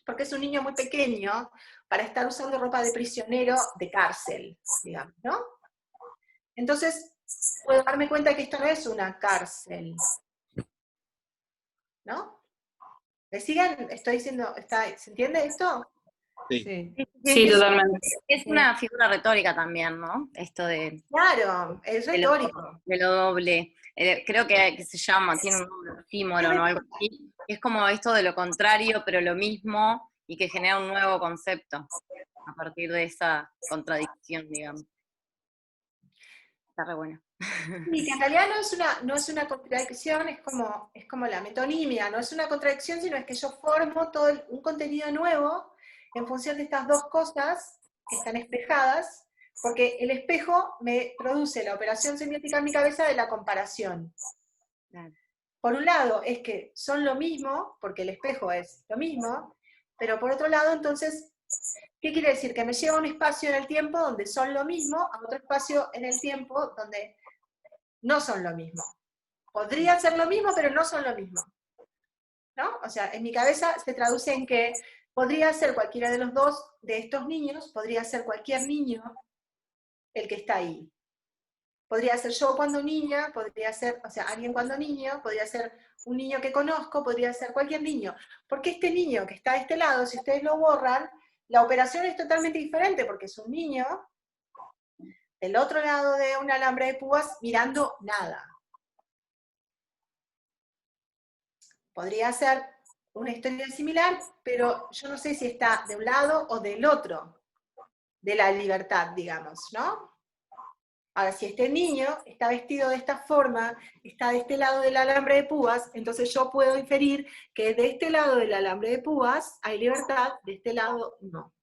porque es un niño muy pequeño para estar usando ropa de prisionero de cárcel, digamos, ¿no? Entonces, puedo darme cuenta que esto no es una cárcel, ¿no? ¿Me siguen? Estoy diciendo, ¿se entiende esto? Sí. Sí, totalmente. Es una figura retórica también, ¿no? Esto de... Claro, es retórico. De lo doble. Creo que se llama, tiene un nombre, efímero, ¿no? Algo así. Es como esto de lo contrario, pero lo mismo, y que genera un nuevo concepto a partir de esa contradicción, digamos. Está re bueno. Y que en realidad no es una contradicción, es como la metonimia, no es una contradicción, sino es que yo formo todo un contenido nuevo en función de estas dos cosas que están espejadas, porque el espejo me produce la operación semiótica en mi cabeza de la comparación. Claro. Por un lado es que son lo mismo, porque el espejo es lo mismo, pero por otro lado entonces, ¿qué quiere decir? Que me lleva a un espacio en el tiempo donde son lo mismo, a otro espacio en el tiempo donde no son lo mismo. Podrían ser lo mismo, pero no son lo mismo. ¿No? O sea, en mi cabeza se traduce en que podría ser cualquiera de los dos de estos niños, podría ser cualquier niño el que está ahí. Podría ser yo cuando niña, podría ser, o sea, alguien cuando niño, podría ser un niño que conozco, podría ser cualquier niño. Porque este niño que está de este lado, si ustedes lo borran, la operación es totalmente diferente, porque es un niño del otro lado de un alambre de púas mirando nada. Podría ser una historia similar, pero yo no sé si está de un lado o del otro de la libertad, digamos, ¿no? Ahora, si este niño está vestido de esta forma, está de este lado del alambre de púas, entonces yo puedo inferir que de este lado del alambre de púas hay libertad, de este lado no.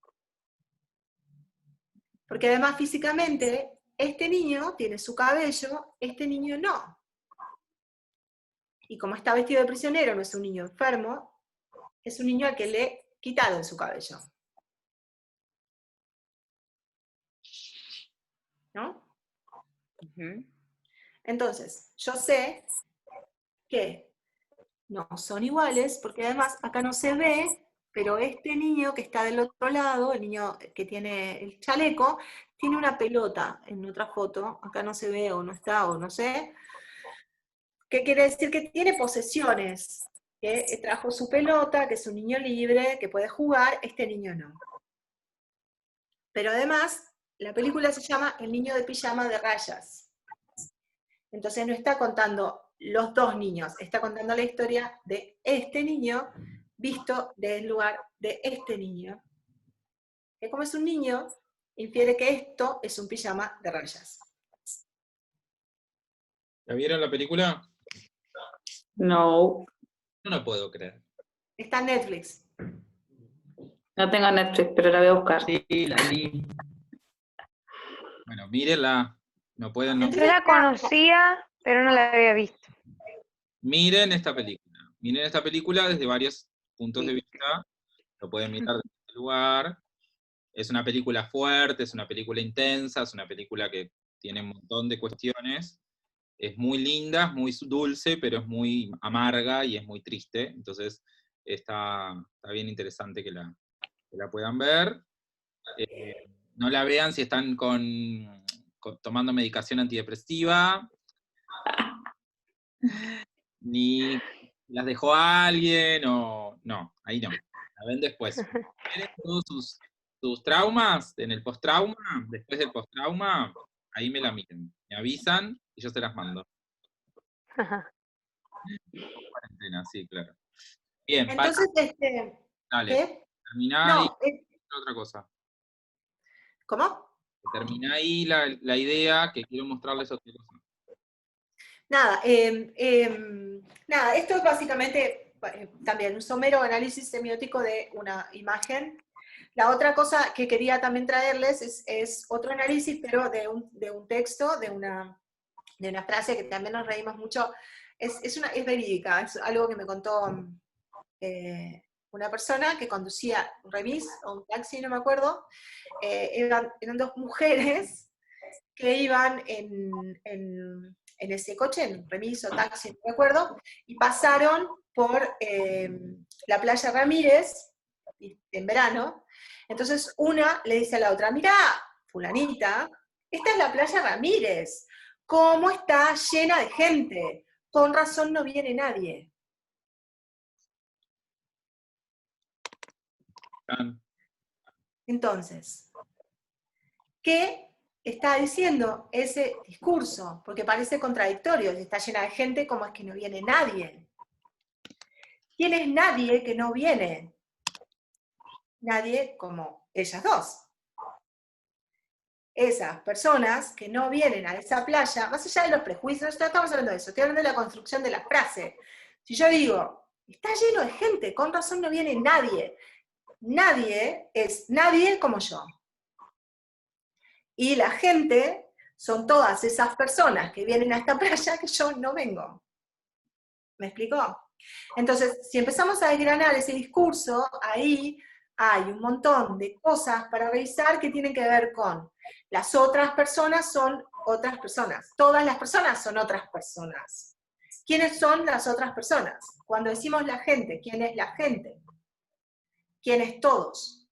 Porque además físicamente, este niño tiene su cabello, este niño no. Y como está vestido de prisionero, no es un niño enfermo, es un niño al que le quitaron su cabello. ¿No? Entonces, yo sé que no son iguales, porque además acá no se ve, pero este niño que está del otro lado, el niño que tiene el chaleco, tiene una pelota en otra foto, acá no se ve o no está o no sé. ¿Qué quiere decir? Que tiene posesiones, que trajo su pelota, que es un niño libre, que puede jugar, este niño no. Pero además, la película se llama El niño de pijama de rayas. Entonces no está contando los dos niños, está contando la historia de este niño visto desde el lugar de este niño. Que como es un niño, infiere que esto es un pijama de rayas. ¿La vieron la película? No, No lo puedo creer. Está en Netflix. no tengo Netflix, pero la voy a buscar. Sí, la vi. Bueno, mírenla. No pueden no. Yo la conocía, pero no la había visto. Miren esta película. Miren esta película desde varios puntos de vista. Lo pueden mirar desde este lugar. Es una película fuerte, es una película intensa, es una película que tiene un montón de cuestiones. Es muy linda, es muy dulce, pero es muy amarga y es muy triste. Entonces está bien interesante que la puedan ver. No la vean si están tomando medicación antidepresiva, ni las dejó alguien, o no, ahí no. La ven después. ¿Tienen todos sus traumas en el post-trauma? Después del post-trauma, ahí me la miren. Me avisan y yo se las mando. Cuarentena, sí, claro. Bien, Entonces, dale. ¿qué? Terminá No, ahí otra cosa. ¿cómo? Terminá ahí la idea, que quiero mostrarles otra cosa. Nada, nada, esto es básicamente también un somero análisis semiótico de una imagen. La otra cosa que quería también traerles es otro análisis, pero de un texto, de una frase que también nos reímos mucho. Es verídica, es algo que me contó una persona que conducía un remis o un taxi, no me acuerdo. Eran dos mujeres que iban en ese coche, en remis o taxi, no me acuerdo, y pasaron por la playa Ramírez, en verano. Entonces una le dice a la otra, mirá, fulanita, esta es la playa Ramírez, ¿cómo está llena de gente? Con razón no viene nadie. Entonces, ¿qué está diciendo ese discurso? Porque parece contradictorio, si está llena de gente, ¿cómo es que no viene nadie? ¿Quién es nadie que no viene? Nadie como ellas dos. Esas personas que no vienen a esa playa, más allá de los prejuicios, no estamos hablando de eso, estoy hablando de la construcción de la frase. Si yo digo, está lleno de gente, con razón no viene nadie. Nadie es nadie como yo. Y la gente son todas esas personas que vienen a esta playa que yo no vengo. ¿Me explicó? Entonces, si empezamos a desgranar ese discurso, ahí hay un montón de cosas para revisar que tienen que ver con las otras personas son otras personas. Todas las personas son otras personas. ¿Quiénes son las otras personas? Cuando decimos la gente, ¿quién es la gente? ¿Quién es todos?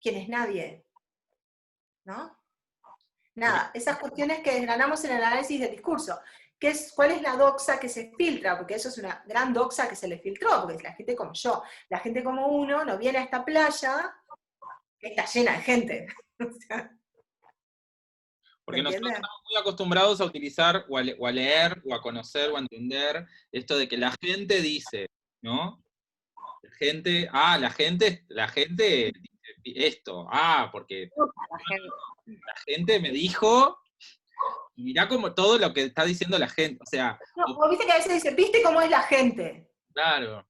¿Quién es nadie? ¿No? Nada, esas cuestiones que desgranamos en el análisis del discurso. ¿Cuál es la doxa que se filtra? Porque eso es una gran doxa que se le filtró, porque es la gente como yo. La gente como uno no viene a esta playa que está llena de gente. Porque nosotros estamos muy acostumbrados a utilizar, o a leer, o a conocer, o a entender esto de que la gente dice, ¿no? La gente dice esto, porque la gente me dijo Y mirá como todo lo que está diciendo la gente, o sea, No, como viste que a veces dice, ¿viste cómo es la gente? claro,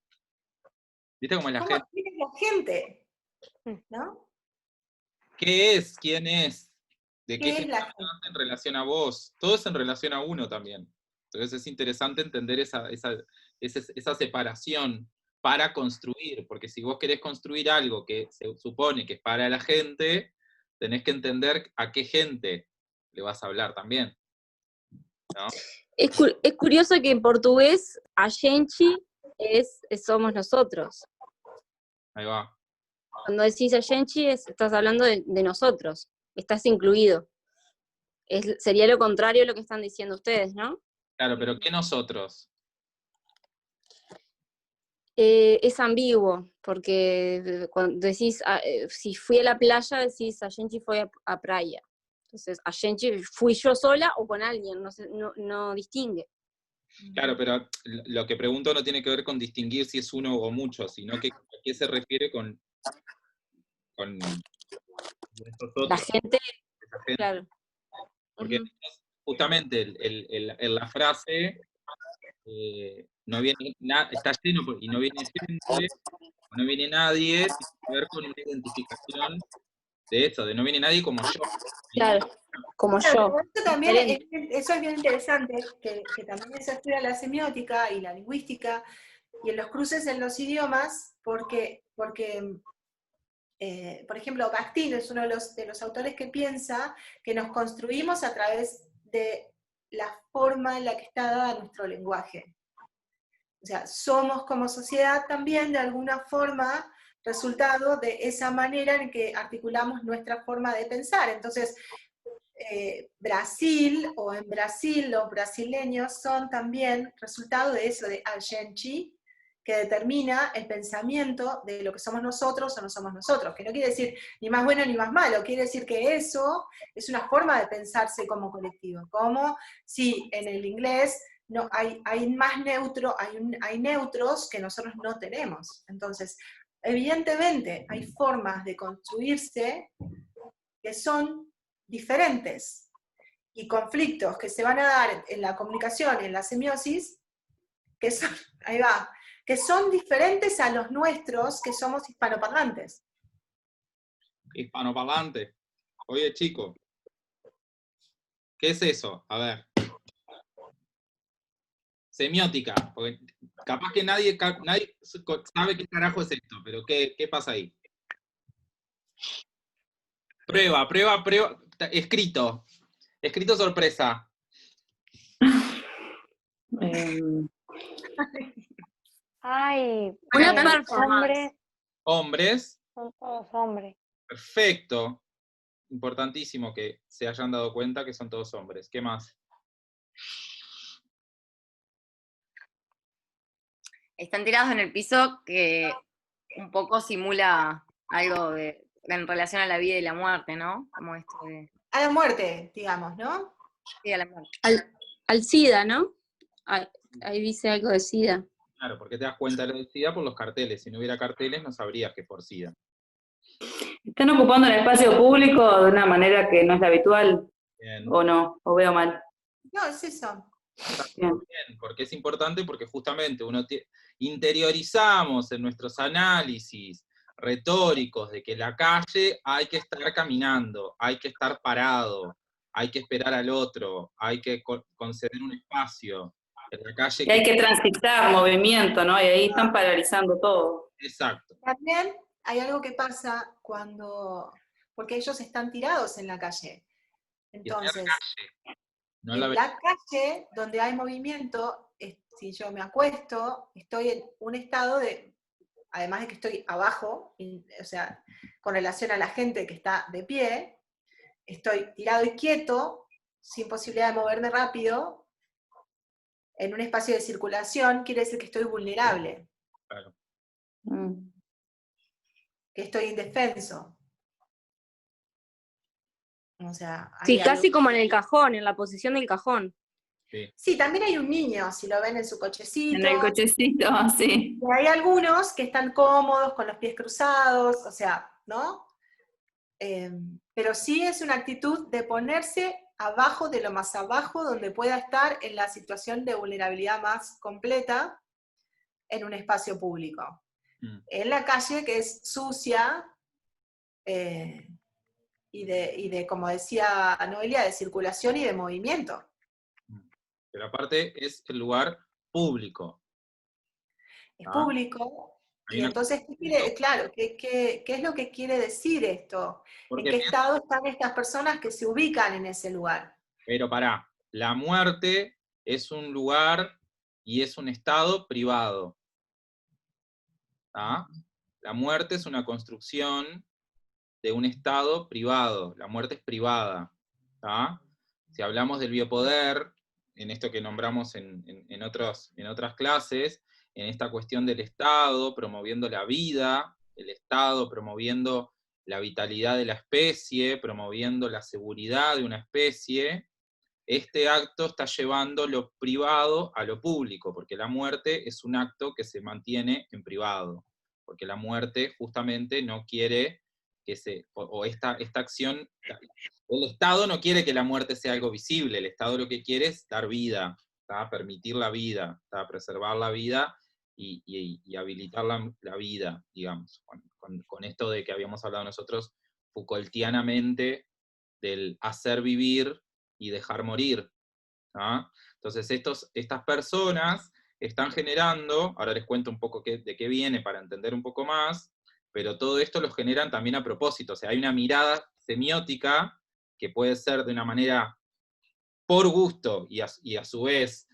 ¿viste cómo es la ¿Cómo gente? es la gente? ¿No? ¿Qué es? ¿Quién es? ¿De qué ¿Qué es gente la hablas gente? en relación a vos? Todo es en relación a uno también. Entonces es interesante entender esa separación para construir, porque si vos querés construir algo que se supone que es para la gente, tenés que entender a qué gente le vas a hablar también, ¿no? Es curioso que en portugués, a gente es somos nosotros. Ahí va. Cuando decís a gente, estás hablando de nosotros, estás incluido. Sería lo contrario a lo que están diciendo ustedes, ¿no? Claro, pero ¿qué nosotros? Es ambiguo, porque cuando decís, si fui a la playa, decís a gente fue a playa. Entonces, a gente fui yo sola o con alguien, no distingue. Claro, pero lo que pregunto no tiene que ver con distinguir si es uno o muchos, sino que a qué se refiere con estos otros, La gente, esa gente. claro. Porque Ujú. justamente en la frase no viene está lleno y no viene gente, o no viene nadie, tiene que ver con una identificación de eso, de no viene nadie como yo. Claro, como Claro, yo. pero eso también Diferente. eso es bien interesante, que también se estudia la semiótica y la lingüística, y en los cruces en los idiomas, porque por ejemplo, Bakhtin es uno de los autores que piensa que nos construimos a través de la forma en la que está dada nuestro lenguaje. O sea, somos como sociedad también de alguna forma resultado de esa manera en que articulamos nuestra forma de pensar. Entonces, Brasil, o en Brasil los brasileños son también resultado de eso, de a gente, que determina el pensamiento de lo que somos nosotros o no somos nosotros, que no quiere decir ni más bueno ni más malo, quiere decir que eso es una forma de pensarse como colectivo, como si en el inglés no, hay más hay neutros que nosotros no tenemos. Entonces, evidentemente hay formas de construirse que son diferentes y conflictos que se van a dar en la comunicación y en la semiosis, que son, ahí va, que son diferentes a los nuestros, que somos hispanoparlantes. Hispanoparlante. Oye, chico, ¿qué es eso? A ver. Semiótica, porque capaz que nadie sabe qué carajo es esto, pero ¿qué pasa ahí? Prueba, escrito sorpresa. Ay, Una los performance. Hombres, son todos hombres. perfecto. Importantísimo que se hayan dado cuenta que son todos hombres. ¿Qué más? Están tirados en el piso, que un poco simula algo en relación a la vida y la muerte, ¿no? Como esto de... A la muerte, digamos, ¿no? Sí, a la muerte. Al SIDA, ¿no? Ahí dice algo de SIDA. Claro, porque te das cuenta de la SIDA por los carteles. Si no hubiera carteles, no sabrías que por SIDA. Están ocupando el espacio público de una manera que no es la habitual, Bien. o no, o veo mal. No, es eso. Bien. Bien, porque es importante, porque justamente interiorizamos en nuestros análisis retóricos de que en la calle hay que estar caminando, hay que estar parado, hay que esperar al otro, hay que conceder un espacio. En la calle Y hay que transitar movimiento, ¿no? Y ahí están paralizando todo. Exacto. También hay algo que pasa porque ellos están tirados en la calle. Entonces, No en la la calle, donde hay movimiento, si yo me acuesto, estoy en un estado de, además de que estoy abajo, o sea, con relación a la gente que está de pie, estoy tirado y quieto, sin posibilidad de moverme rápido, en un espacio de circulación, quiere decir que estoy vulnerable, Claro. que estoy indefenso. O sea, Sí, hay casi algo... como en el cajón, en la posición del cajón. Sí, también hay un niño, si lo ven en su cochecito. En el cochecito, sí. Y hay algunos que están cómodos, con los pies cruzados, o sea, ¿no? Pero sí es una actitud de ponerse abajo de lo más abajo, donde pueda estar en la situación de vulnerabilidad más completa en un espacio público. En la calle, que es sucia, y de, como decía Noelia, de circulación y de movimiento. Pero aparte es el lugar público. Es público, y entonces, claro, ¿qué es lo que quiere decir esto? ¿En qué estado están estas personas que se ubican en ese lugar? Pero pará, la muerte es un lugar y es un estado privado. ¿Ah? La muerte es una construcción de un estado privado, la muerte es privada. ¿Ah? Si hablamos del biopoder, en esto que nombramos en otras clases, en esta cuestión del Estado, promoviendo la vida, el Estado promoviendo la vitalidad de la especie, promoviendo la seguridad de una especie, este acto está llevando lo privado a lo público, porque la muerte es un acto que se mantiene en privado, porque la muerte justamente no quiere que esta acción, el Estado no quiere que la muerte sea algo visible, el Estado lo que quiere es dar vida, permitir la vida, preservar la vida y habilitar la vida, digamos, con esto de que habíamos hablado nosotros Foucaultianamente del hacer vivir y dejar morir. ¿Ah? Entonces estas personas están generando, ahora les cuento un poco de qué viene para entender un poco más, pero todo esto lo generan también a propósito, o sea, hay una mirada semiótica que puede ser de una manera por gusto y a su vez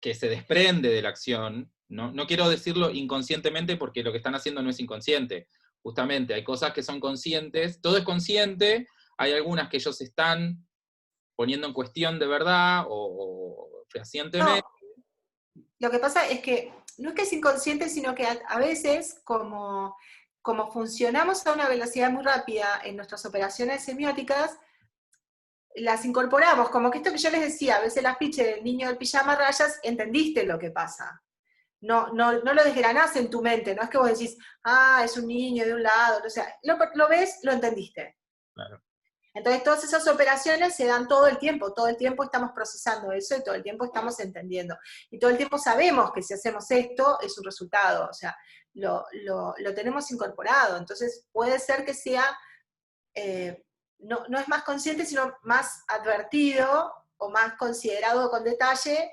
que se desprende de la acción, no quiero decirlo inconscientemente porque lo que están haciendo no es inconsciente, justamente hay cosas que son conscientes, todo es consciente, hay algunas que ellos están poniendo en cuestión de verdad o fehacientemente. No, lo que pasa es que no es que es inconsciente, sino que a veces, como funcionamos a una velocidad muy rápida en nuestras operaciones semióticas, las incorporamos, como que esto que yo les decía, a veces el afiche del niño del pijama rayas, entendiste lo que pasa. No lo desgranás en tu mente, no es que vos decís, es un niño de un lado, o sea, lo ves, lo entendiste. Claro. Entonces todas esas operaciones se dan todo el tiempo estamos procesando eso y todo el tiempo estamos entendiendo. Y todo el tiempo sabemos que si hacemos esto es un resultado, o sea, lo tenemos incorporado. Entonces puede ser que sea, no es más consciente, sino más advertido o más considerado con detalle,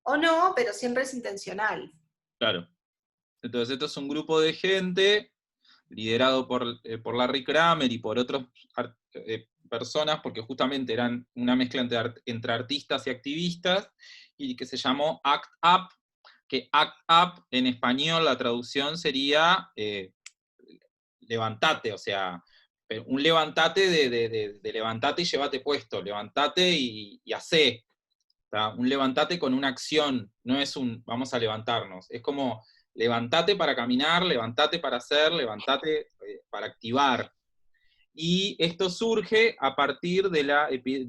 o no, pero siempre es intencional. Claro. Entonces esto es un grupo de gente liderado por Larry Kramer y por otras personas, porque justamente eran una mezcla entre artistas y activistas, y que se llamó ACT UP, que ACT UP en español la traducción sería levantate, o sea, un levantate de levantate y llévate puesto, levantate y hacé. Un levantate con una acción, no es un vamos a levantarnos, es como levantate para caminar, levantate para hacer, levantate para activar. Y esto surge a partir de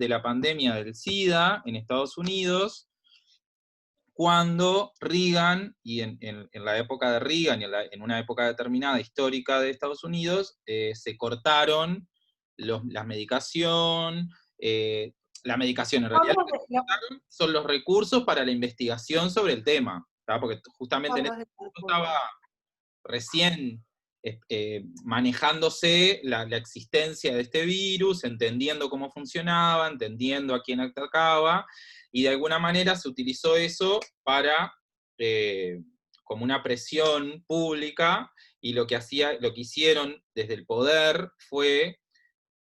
la pandemia del SIDA en Estados Unidos, cuando Reagan, y en la época de Reagan, y en una época determinada histórica de Estados Unidos, se cortaron la medicación en realidad son los recursos para la investigación sobre el tema, ¿tá? Porque justamente en este momento estaba recién manejándose la existencia de este virus, entendiendo cómo funcionaba, entendiendo a quién atacaba, y de alguna manera se utilizó eso para, como una presión pública, y lo que hicieron desde el poder fue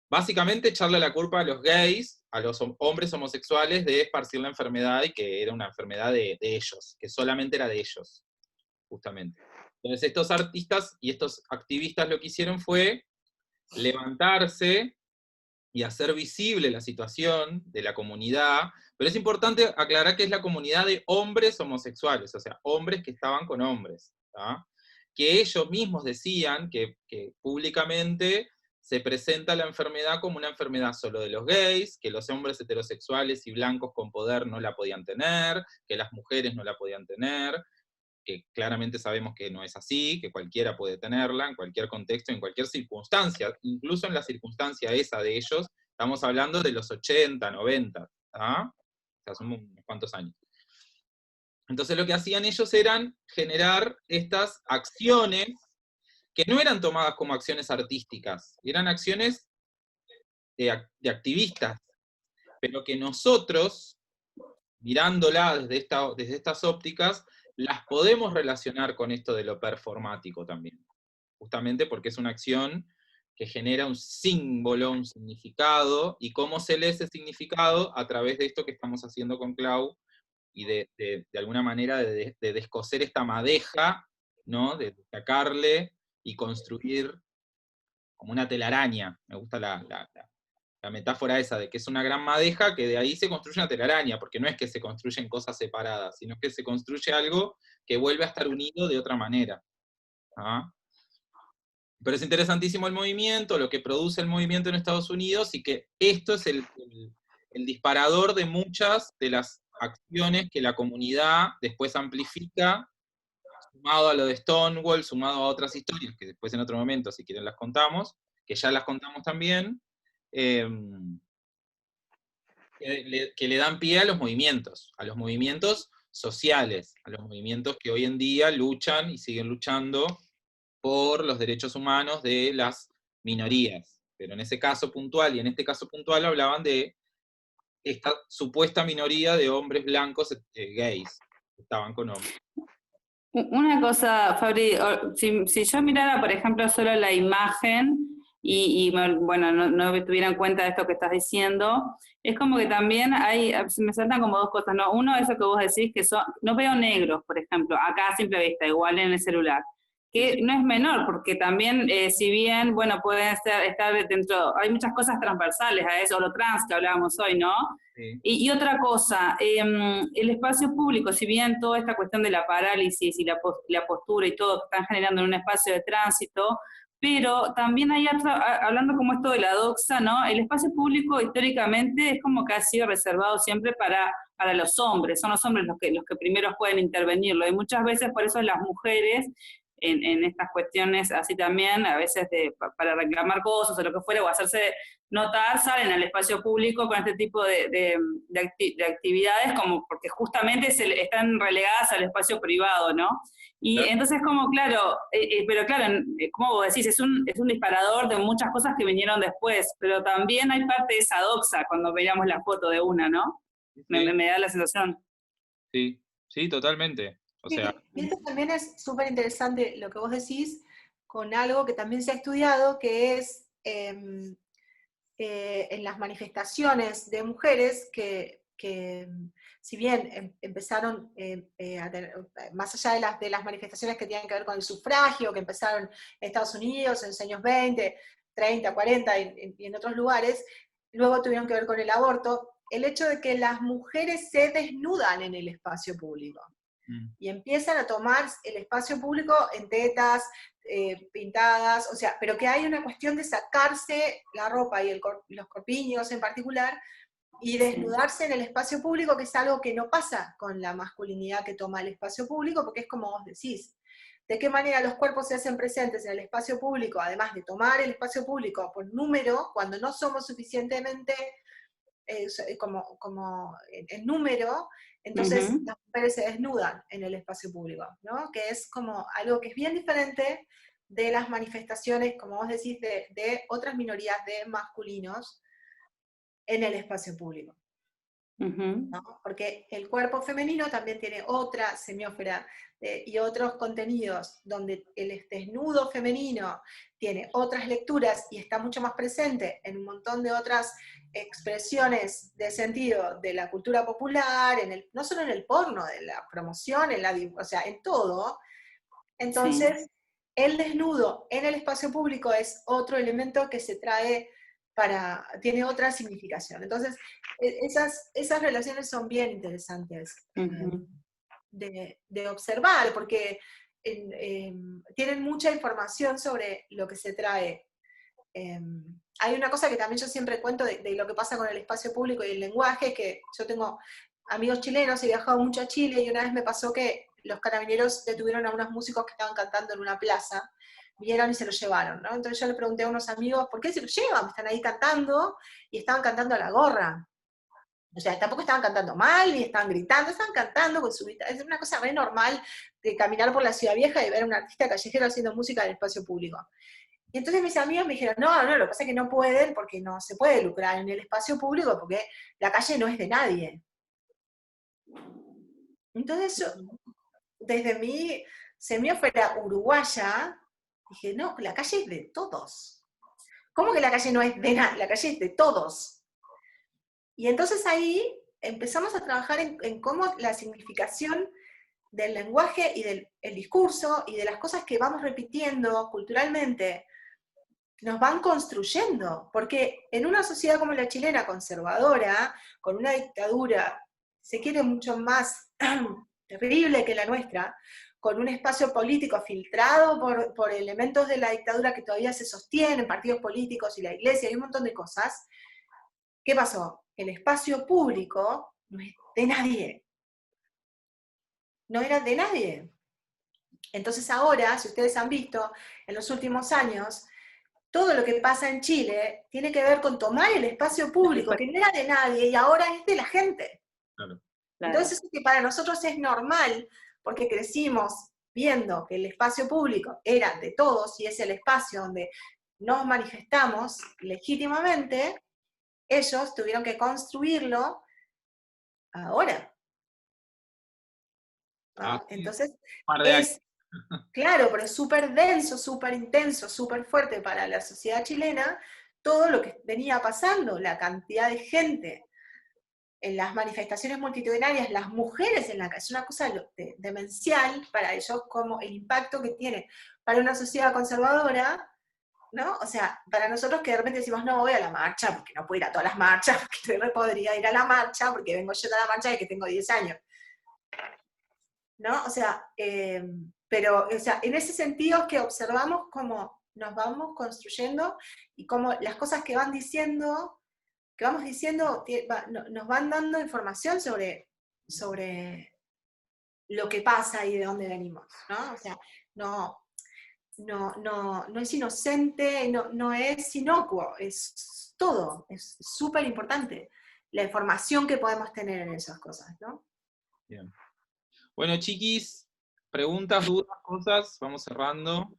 básicamente echarle la culpa a los gays, a los hombres homosexuales, de esparcir la enfermedad, y que era una enfermedad de ellos, que solamente era de ellos, justamente. Entonces estos artistas y estos activistas lo que hicieron fue levantarse y hacer visible la situación de la comunidad, pero es importante aclarar que es la comunidad de hombres homosexuales, o sea, hombres que estaban con hombres, ¿tá? Que ellos mismos decían que públicamente se presenta la enfermedad como una enfermedad solo de los gays, que los hombres heterosexuales y blancos con poder no la podían tener, que las mujeres no la podían tener, que claramente sabemos que no es así, que cualquiera puede tenerla, en cualquier contexto, en cualquier circunstancia, incluso en la circunstancia esa de ellos, Estamos hablando de los 80, 90, ¿ah? O sea, son unos cuantos años. Entonces lo que hacían ellos eran generar estas acciones que no eran tomadas como acciones artísticas, eran acciones de activistas, pero que nosotros, mirándola desde estas ópticas, las podemos relacionar con esto de lo performático también, justamente porque es una acción que genera un símbolo, un significado, y cómo se lee ese significado a través de esto que estamos haciendo con Clau, y de alguna manera de descoser esta madeja, ¿no? De sacarle y construir como una telaraña. Me gusta la metáfora esa, de que es una gran madeja, que de ahí se construye una telaraña, porque no es que se construyen cosas separadas, sino que se construye algo que vuelve a estar unido de otra manera. ¿Ah? Pero es interesantísimo el movimiento, lo que produce el movimiento en Estados Unidos, y que esto es el disparador de muchas de las acciones que la comunidad después amplifica, sumado a lo de Stonewall, sumado a otras historias, que después en otro momento, si quieren, las contamos, que ya las contamos también, que le dan pie a los movimientos sociales, a los movimientos que hoy en día luchan y siguen luchando por los derechos humanos de las minorías. Pero en ese caso puntual, y en este caso puntual, hablaban de esta supuesta minoría de hombres blancos gays, que estaban con hombres. Una cosa, Fabri, si yo mirara, por ejemplo, solo la imagen bueno, no tuviera en cuenta esto que estás diciendo, es como que también me saltan como dos cosas, ¿no? Uno, eso que vos decís, que no veo negros, por ejemplo, acá a simple vista, igual en el celular, que no es menor, porque también, si bien, bueno, pueden estar dentro, hay muchas cosas transversales a eso, lo trans que hablábamos hoy, ¿no? Sí. Y otra cosa, el espacio público, si bien toda esta cuestión de la parálisis y la postura y todo que están generando en un espacio de tránsito, pero también hay hablando como esto de la doxa, ¿no? El espacio público históricamente es como que ha sido reservado siempre para los hombres, son los hombres los que primero pueden intervenirlo, y muchas veces por eso las mujeres en estas cuestiones así también, a veces para reclamar cosas o lo que fuera, o hacerse notar, salen al espacio público con este tipo de actividades, como porque justamente están relegadas al espacio privado, ¿no? Y Claro. entonces como, claro, pero claro, como vos decís, es un disparador de muchas cosas que vinieron después, pero también hay parte de esa doxa cuando veíamos la foto de una, ¿no? Sí, Me da la sensación. sí, sí, totalmente. O sea, Y esto también es súper interesante lo que vos decís, con algo que también se ha estudiado, que es en las manifestaciones de mujeres que si bien empezaron más allá de las manifestaciones que tienen que ver con el sufragio, que empezaron en Estados Unidos en los años 20, 30, 40 y en otros lugares, luego tuvieron que ver con el aborto, el hecho de que las mujeres se desnudan en el espacio público y empiezan a tomar el espacio público en tetas, pintadas, o sea, pero que hay una cuestión de sacarse la ropa y los corpiños en particular, y desnudarse en el espacio público, que es algo que no pasa con la masculinidad que toma el espacio público, porque es como vos decís, de qué manera los cuerpos se hacen presentes en el espacio público, además de tomar el espacio público por número, cuando no somos suficientemente como en número, entonces las mujeres se desnudan en el espacio público, ¿no? Que es como algo que es bien diferente de las manifestaciones, como vos decís, de otras minorías de masculinos en el espacio público. ¿No? Porque el cuerpo femenino también tiene otra semiósfera y otros contenidos, donde el desnudo femenino tiene otras lecturas y está mucho más presente en un montón de otras expresiones de sentido de la cultura popular, no solo en el porno, de la promoción, o sea, en todo. Entonces, el desnudo en el espacio público es otro elemento que se trae tiene otra significación. Entonces, esas relaciones son bien interesantes de observar, porque tienen mucha información sobre lo que se trae. Hay una cosa que también yo siempre cuento de lo que pasa con el espacio público y el lenguaje, que yo tengo amigos chilenos, he viajado mucho a Chile, y una vez me pasó que los carabineros detuvieron a unos músicos que estaban cantando en una plaza, vieron y se lo llevaron, ¿no? Entonces yo le pregunté a unos amigos, ¿por qué se lo llevan? Están ahí cantando, y estaban cantando a la gorra. O sea, tampoco estaban cantando mal, ni estaban gritando, estaban cantando con su guitarra. Es una cosa re normal de caminar por la Ciudad Vieja y ver a un artista callejero haciendo música en el espacio público. Y entonces mis amigos me dijeron, no, lo que pasa es que no pueden, porque no se puede lucrar en el espacio público, porque la calle no es de nadie. Entonces yo, desde mi semiósfera uruguaya, dije, no, la calle es de todos. ¿Cómo que la calle no es de nadie? La calle es de todos. Y entonces ahí empezamos a trabajar en cómo la significación del lenguaje y del el discurso y de las cosas que vamos repitiendo culturalmente nos van construyendo, porque en una sociedad como la chilena, conservadora, con una dictadura, se quiere mucho más terrible que la nuestra, con un espacio político filtrado por elementos de la dictadura que todavía se sostienen, partidos políticos y la iglesia y un montón de cosas, ¿qué pasó? El espacio público no es de nadie. No era de nadie. Entonces ahora, si ustedes han visto, en los últimos años, todo lo que pasa en Chile tiene que ver con tomar el espacio público, que no era de nadie, y ahora es de la gente. Claro. Entonces eso que para nosotros es normal, porque crecimos viendo que el espacio público era de todos, y es el espacio donde nos manifestamos legítimamente, ellos tuvieron que construirlo ahora. Entonces, claro, pero es súper denso, súper intenso, súper fuerte para la sociedad chilena, todo lo que venía pasando, la cantidad de gente en las manifestaciones multitudinarias, las mujeres en la calle, es una cosa demencial para ellos, como el impacto que tiene para una sociedad conservadora, ¿no? O sea, para nosotros que de repente decimos, no voy a la marcha, porque no puedo ir a todas las marchas, porque no podría ir a la marcha, porque vengo yo a la marcha desde que tengo 10 años. ¿No? O sea, pero o sea, en ese sentido es que observamos cómo nos vamos construyendo y cómo las cosas que vamos diciendo, nos van dando información sobre lo que pasa y de dónde venimos, ¿no? O sea, no es inocente, no es inocuo, es todo, es súper importante la información que podemos tener en esas cosas, ¿no? Bien. Bueno, chiquis, preguntas, dudas, cosas, vamos cerrando.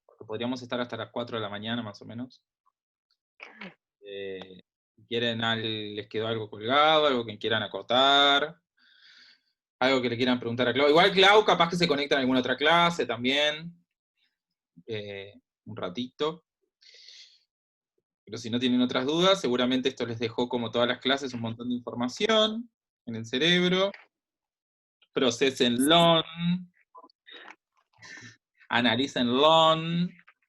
Porque podríamos estar hasta las 4 de la mañana, más o menos. Si quieren, les quedó algo colgado, algo que quieran acotar, algo que le quieran preguntar a Clau. Igual Clau, capaz que se conecta en alguna otra clase también, un ratito. Pero si no tienen otras dudas, seguramente esto les dejó, como todas las clases, un montón de información en el cerebro. Procesenlo, analícenlo,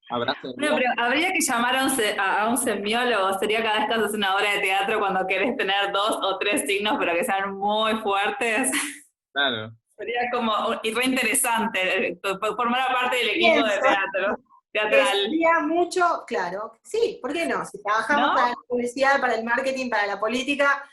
abrácenlo. Bueno, pero habría que llamar a un semiólogo, sería cada vez que haces una obra de teatro cuando querés tener 2 o 3 signos, pero que sean muy fuertes. Claro. Sería como re interesante formar parte del equipo de teatral. Sería mucho, claro, sí, ¿por qué no? Si trabajamos para la publicidad, para el marketing, para la política,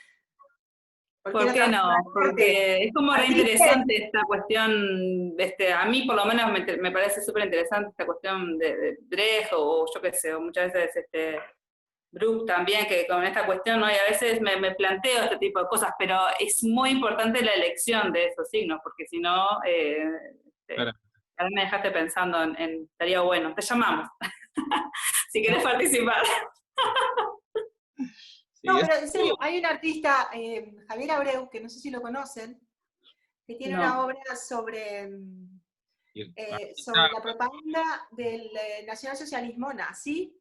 ¿por qué no? Porque es como re interesante esta cuestión, a mí por lo menos me parece súper interesante esta cuestión de Brecht, o yo qué sé, o muchas veces Bruch también, que con esta cuestión, ¿no? Y a veces me planteo este tipo de cosas, pero es muy importante la elección de esos signos, porque si no, claro. ahora me dejaste pensando estaría bueno, te llamamos, si querés participar. No, pero en serio, hay un artista, Javier Abreu, que no sé si lo conocen, que tiene una obra sobre la propaganda del nacionalsocialismo nazi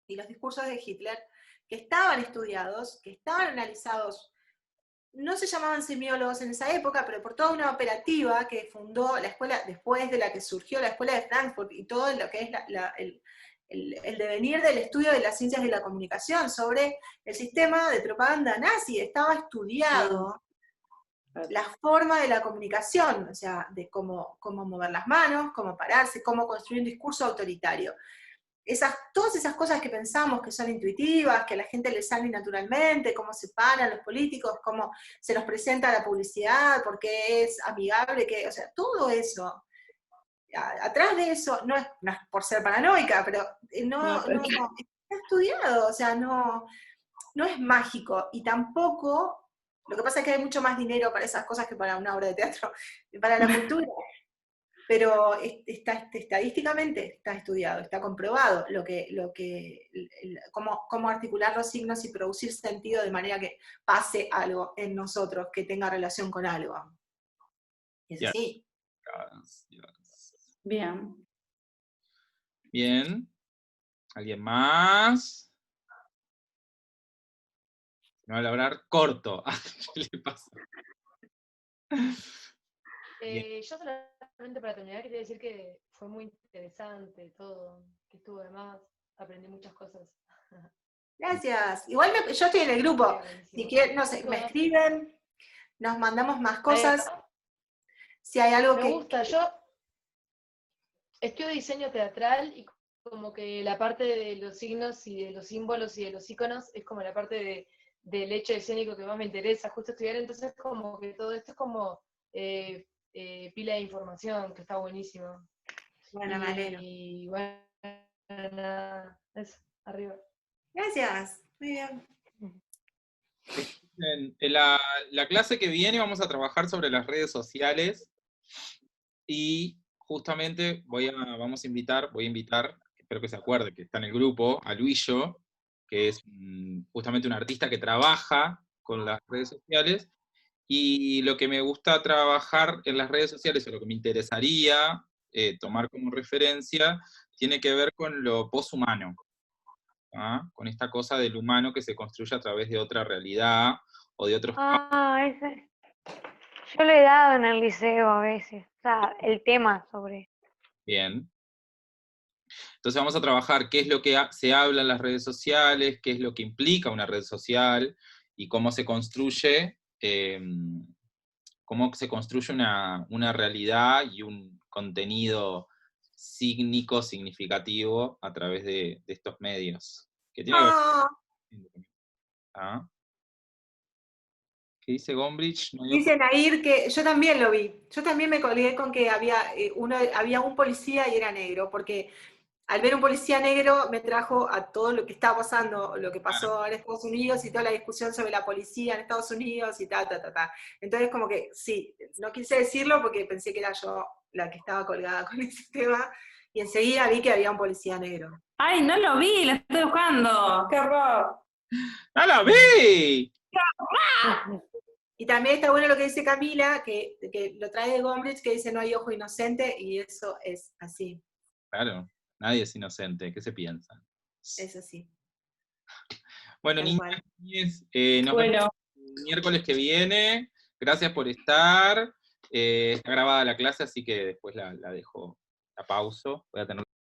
y los discursos de Hitler, que estaban estudiados, que estaban analizados, no se llamaban semiólogos en esa época, pero por toda una operativa que fundó la escuela, después de la que surgió la escuela de Frankfurt y todo lo que es el devenir del estudio de las ciencias de la comunicación sobre el sistema de propaganda nazi. Estaba estudiado la forma de la comunicación, o sea, de cómo mover las manos, cómo pararse, cómo construir un discurso autoritario. Todas esas cosas que pensamos que son intuitivas, que a la gente le salen naturalmente, cómo se paran los políticos, cómo se nos presenta la publicidad, por qué es amigable, o sea, todo eso atrás de eso, no es por ser paranoica, pero está estudiado, o sea, no es mágico, y tampoco, lo que pasa es que hay mucho más dinero para esas cosas que para una obra de teatro, para la cultura. Pero estadísticamente está estudiado, está comprobado cómo articular los signos y producir sentido de manera que pase algo en nosotros que tenga relación con algo. Es así. Bien. Bien. ¿Alguien más? Me va a hablar corto. ¿Qué le pasa? Yo solamente para terminar quería decir que fue muy interesante todo, que estuvo además, aprendí muchas cosas. Gracias. Igual yo estoy en el grupo. Si quieren, no sé, me escriben, nos mandamos más cosas. Si hay algo me gusta, yo estudio diseño teatral y como que la parte de los signos y de los símbolos y de los iconos es como la parte del hecho escénico que más me interesa justo estudiar, entonces como que todo esto es como pila de información, que está buenísimo. Bueno, me alegro. Y bueno, nada, eso, arriba. Gracias, muy bien. En la clase que viene vamos a trabajar sobre las redes sociales y justamente voy a invitar, espero que se acuerde que está en el grupo, a Luillo, que es justamente un artista que trabaja con las redes sociales, y lo que me gusta trabajar en las redes sociales, o lo que me interesaría tomar como referencia, tiene que ver con lo poshumano, con esta cosa del humano que se construye a través de otra realidad, o de otros... Yo lo he dado en el liceo a veces, o sea, el tema sobre... Bien. Entonces vamos a trabajar qué es lo que se habla en las redes sociales, qué es lo que implica una red social, y cómo se construye una realidad y un contenido sígnico, significativo, a través de estos medios. Que tiene que ver... ¿Ah? ¿Qué dice Gombrich? No Dice Nair que yo también lo vi. Yo también me colgué con que había un policía y era negro, porque al ver un policía negro me trajo a todo lo que estaba pasando, lo que pasó en Estados Unidos y toda la discusión sobre la policía en Estados Unidos y ta. Entonces como que sí, no quise decirlo porque pensé que era yo la que estaba colgada con ese tema, y enseguida vi que había un policía negro. ¡Ay, no lo vi! ¡La estoy buscando! ¡Qué horror! ¡No lo vi! Y también está bueno lo que dice Camila, que lo trae de Gombrich, que dice no hay ojo inocente, y eso es así. Claro, nadie es inocente, ¿qué se piensa? Es así. Bueno, niñas, nos vemos el miércoles que viene. Gracias por estar. Está grabada la clase, así que después la dejo, la pauso. Voy a tener